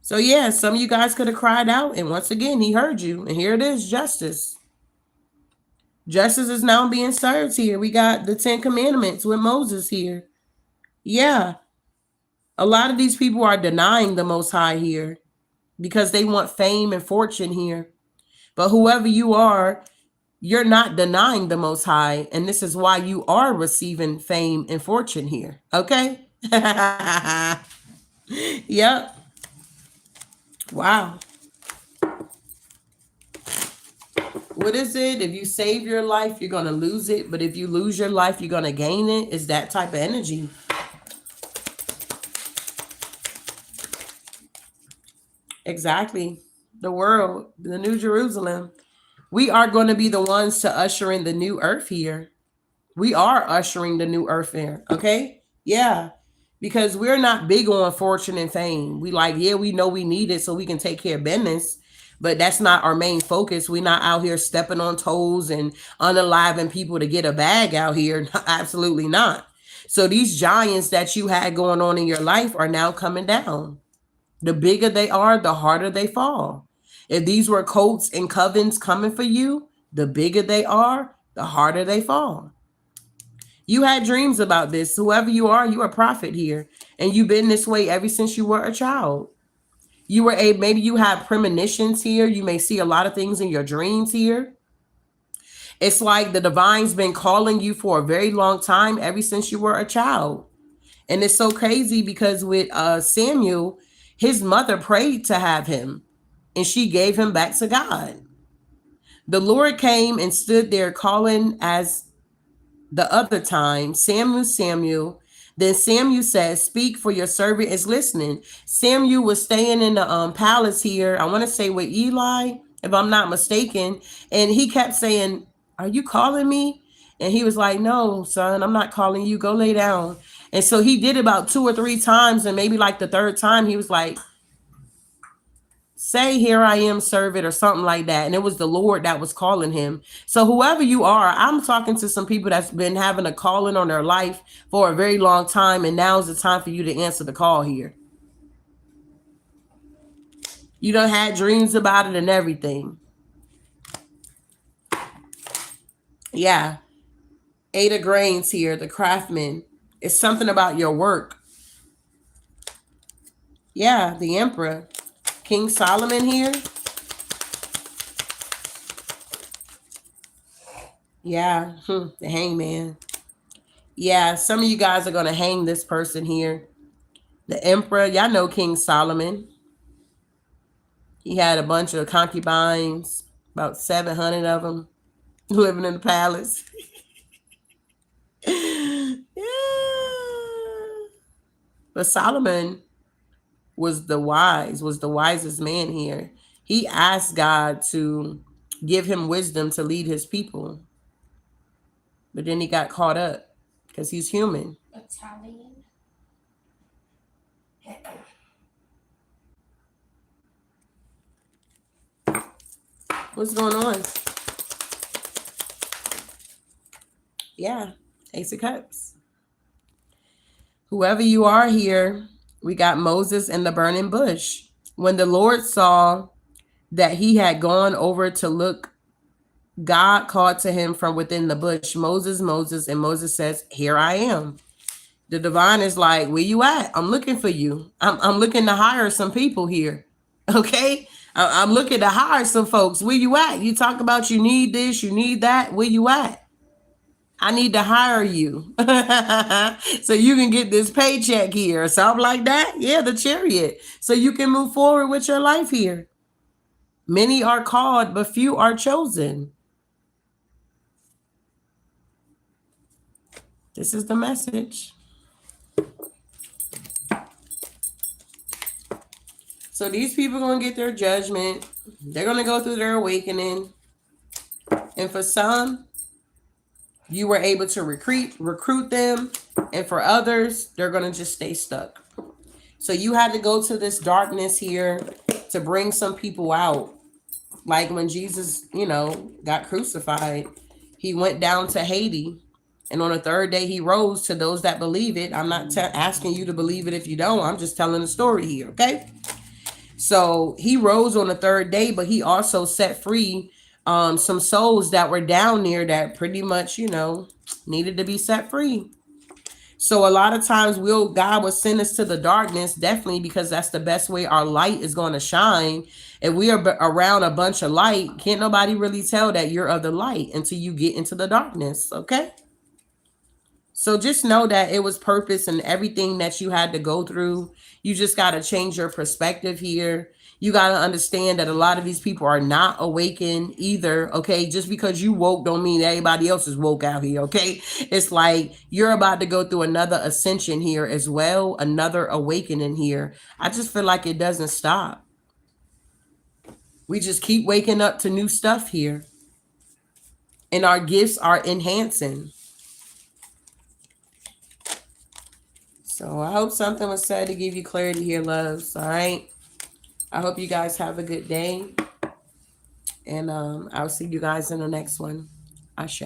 [SPEAKER 1] So yeah, some of you guys could have cried out. And once again, he heard you. And here it is, justice. Justice is now being served here. We got the 10 Commandments with Moses here. Yeah. A lot of these people are denying the Most High here because they want fame and fortune here. But whoever you are, you're not denying the Most High. And this is why you are receiving fame and fortune here. Okay? Yep. Wow. What is it? If you save your life, you're going to lose it. But if you lose your life, you're going to gain it. It's that type of energy. Exactly. The world, the New Jerusalem. We are going to be the ones to usher in the new earth here. We are ushering the new earth in. Okay. Yeah. Because we're not big on fortune and fame. We like, yeah, we know we need it so we can take care of business, but that's not our main focus. We're not out here stepping on toes and unaliving people to get a bag out here. Absolutely not. So these giants that you had going on in your life are now coming down. The bigger they are, the harder they fall. If these were coats and covens coming for you, the bigger they are, the harder they fall. You had dreams about this. Whoever you are a prophet here. And you've been this way ever since you were a child. You were maybe you have premonitions here. You may see a lot of things in your dreams here. It's like the divine's been calling you for a very long time, ever since you were a child. And it's so crazy because with Samuel, his mother prayed to have him and she gave him back to God. The Lord came and stood there calling as the other time, Samuel, Samuel. Then Samuel says, speak, for your servant is listening. Samuel was staying in the palace here, I want to say with Eli, if I'm not mistaken. And he kept saying, are you calling me? And he was like, no, son, I'm not calling you. Go lay down. And so he did about 2 or 3 times. And maybe like the third time, he was like, say, here I am, servant, or something like that. And it was the Lord that was calling him. So whoever you are, I'm talking to some people that's been having a calling on their life for a very long time. And now's the time for you to answer the call here. You done had dreams about it and everything. Yeah. 8 of grains here, the craftsman. It's something about your work. Yeah, the emperor. King Solomon here. Yeah, the hangman. Yeah, some of you guys are going to hang this person here. The emperor, y'all know King Solomon. He had a bunch of concubines, about 700 of them, living in the palace. Yeah. But Solomon was the wisest man here. He asked God to give him wisdom to lead his people. But then he got caught up because he's human.
[SPEAKER 2] Italian.
[SPEAKER 1] What's going on? Yeah, Ace of Cups. Whoever you are here, we got Moses and the burning bush. When the Lord saw that he had gone over to look, God called to him from within the bush, Moses, Moses, and Moses says, here I am. The divine is like, where you at? I'm looking for you. I'm looking to hire some people here. Okay? I'm looking to hire some folks. Where you at? You talk about you need this, you need that. Where you at? I need to hire you so you can get this paycheck here or something like that. Yeah, the Chariot. So you can move forward with your life here. Many are called, but few are chosen. This is the message. So these people are going to get their judgment. They're going to go through their awakening. And for some, you were able to recruit them. And for others, they're going to just stay stuck. So you had to go to this darkness here to bring some people out. Like when Jesus, got crucified, he went down to Hades. And on the third day, he rose to those that believe it. I'm not asking you to believe it if you don't. I'm just telling the story here, okay? So he rose on the third day, but he also set free some souls that were down there that pretty much, needed to be set free. So a lot of times God will send us to the darkness, definitely, because that's the best way our light is going to shine. If we are around a bunch of light, can't nobody really tell that you're of the light until you get into the darkness, okay? So just know that it was purpose and everything that you had to go through. You just got to change your perspective here. You got to understand that a lot of these people are not awakened either, okay? Just because you woke don't mean everybody else is woke out here, okay? It's like you're about to go through another ascension here as well, another awakening here. I just feel like it doesn't stop. We just keep waking up to new stuff here. And our gifts are enhancing. So I hope something was said to give you clarity here, loves. All right. I hope you guys have a good day. And I'll see you guys in the next one. Ashe.